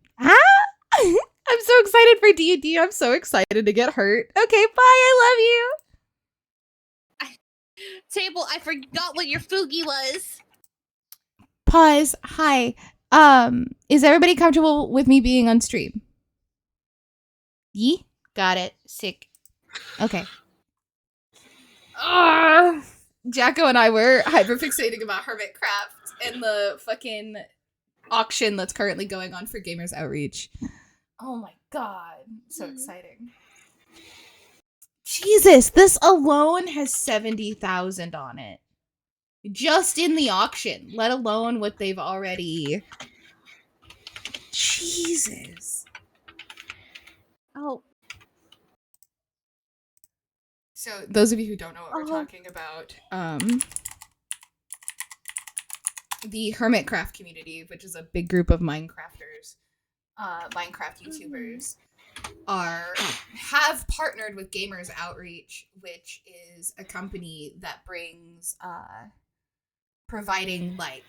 so excited for D&D. I'm so excited to get hurt. Okay, bye. I love you. Table, I forgot what your fugi was. Pause. Hi. Is everybody comfortable with me being on stream? Yee? Got it. Sick. Okay. Jacko and I were hyperfixating about Hermitcraft and the fucking auction that's currently going on for Gamers Outreach. Oh my god. So exciting. Jesus, this alone has 70,000 on it. Just in the auction, let alone what they've already... Jesus. Oh. So, those of you who don't know what we're talking about, the Hermitcraft community, which is a big group of Minecrafters, Minecraft YouTubers, have partnered with Gamers Outreach, which is a company that brings providing like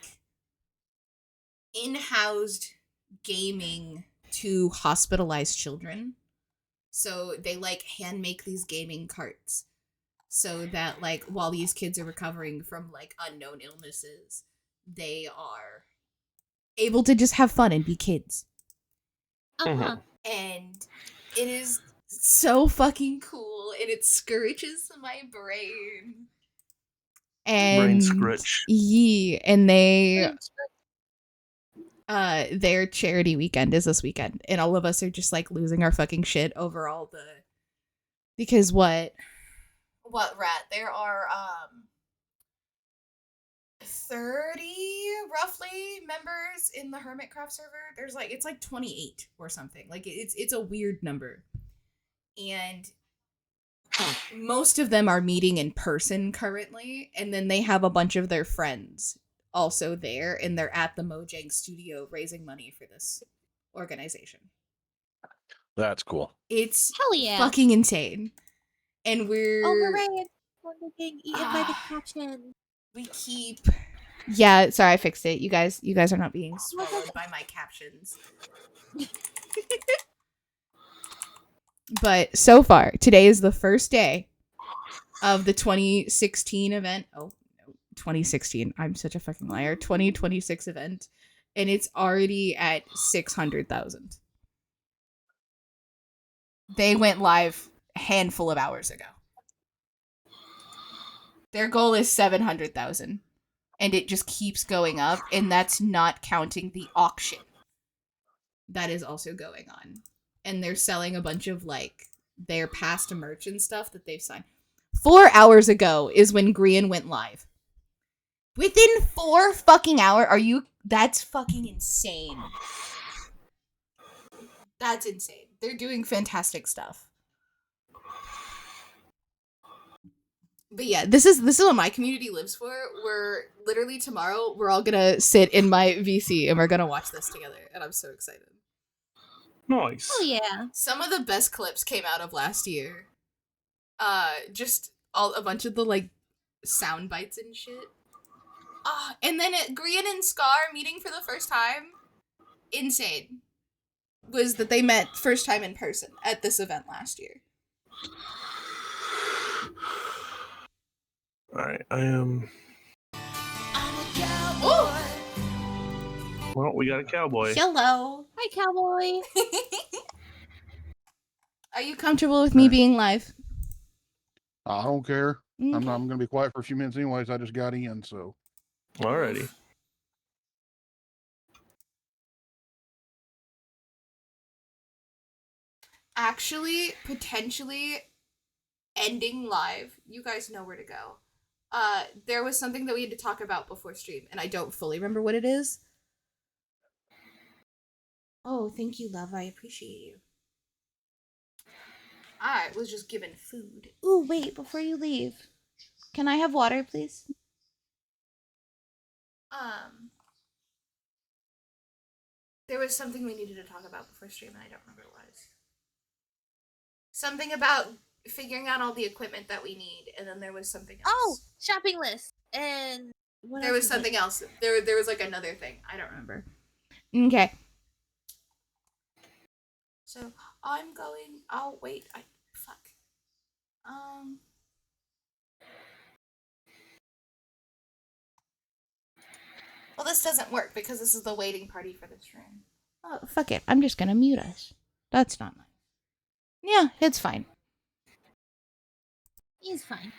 in-housed gaming to hospitalized children. So they like hand make these gaming carts so that like while these kids are recovering from like unknown illnesses, they are able to just have fun and be kids. Uh-huh. And it is so fucking cool, and it scratches my brain. And Brain scritch. and they Brain their charity weekend is this weekend, and all of us are just like losing our fucking shit over all the because what rat there are 30 roughly members in the Hermitcraft server. There's like it's like 28 or something. Like it's a weird number. And most of them are meeting in person currently, and then they have a bunch of their friends also there, and they're at the Mojang studio raising money for this organization. That's cool. It's Hell yeah. fucking insane. And we're Oh, hooray! We're being eaten by the caption. we keep sorry, I fixed it. You guys are not being swallowed by my captions. But so far, today is the first day of the 2016 event. Oh, no, 2016. I'm such a fucking liar. 2026 event. And it's already at 600,000. They went live a handful of hours ago. Their goal is 700,000. And it just keeps going up. And that's not counting the auction that is also going on. And they're selling a bunch of like their past merch and stuff that they've signed. 4 hours ago is when Grian went live. Within 4 fucking hours, that's fucking insane. That's insane. They're doing fantastic stuff. But yeah, this is what my community lives for. We're literally tomorrow, we're all gonna sit in my VC and we're gonna watch this together. And I'm so excited. Nice. Oh yeah. Some of the best clips came out of last year. Just a bunch of the like sound bites and shit. And then Grian and Scar meeting for the first time. Insane. Was that they met first time in person at this event last year. Alright, I am. Oh! Well, we got a cowboy. Hello. Hi, cowboy. Are you comfortable with me being live? I don't care. Okay. I'm going to be quiet for a few minutes anyways. I just got in, so. Alrighty. Actually, potentially ending live. You guys know where to go. There was something that we had to talk about before stream, and I don't fully remember what it is. Oh, thank you, love. I appreciate you. I was just given food. Ooh, wait, before you leave. Can I have water, please? There was something we needed to talk about before stream, and I don't remember what it was. Something about figuring out all the equipment that we need, and then there was something else. Oh, shopping list. And what There else was is something it? else. There was like another thing. I don't remember. Okay. So I'm going. Oh wait. Fuck. Well, this doesn't work because this is the waiting party for this room. Oh fuck it. I'm just gonna mute us. That's not nice. Yeah, it's fine. He's fine.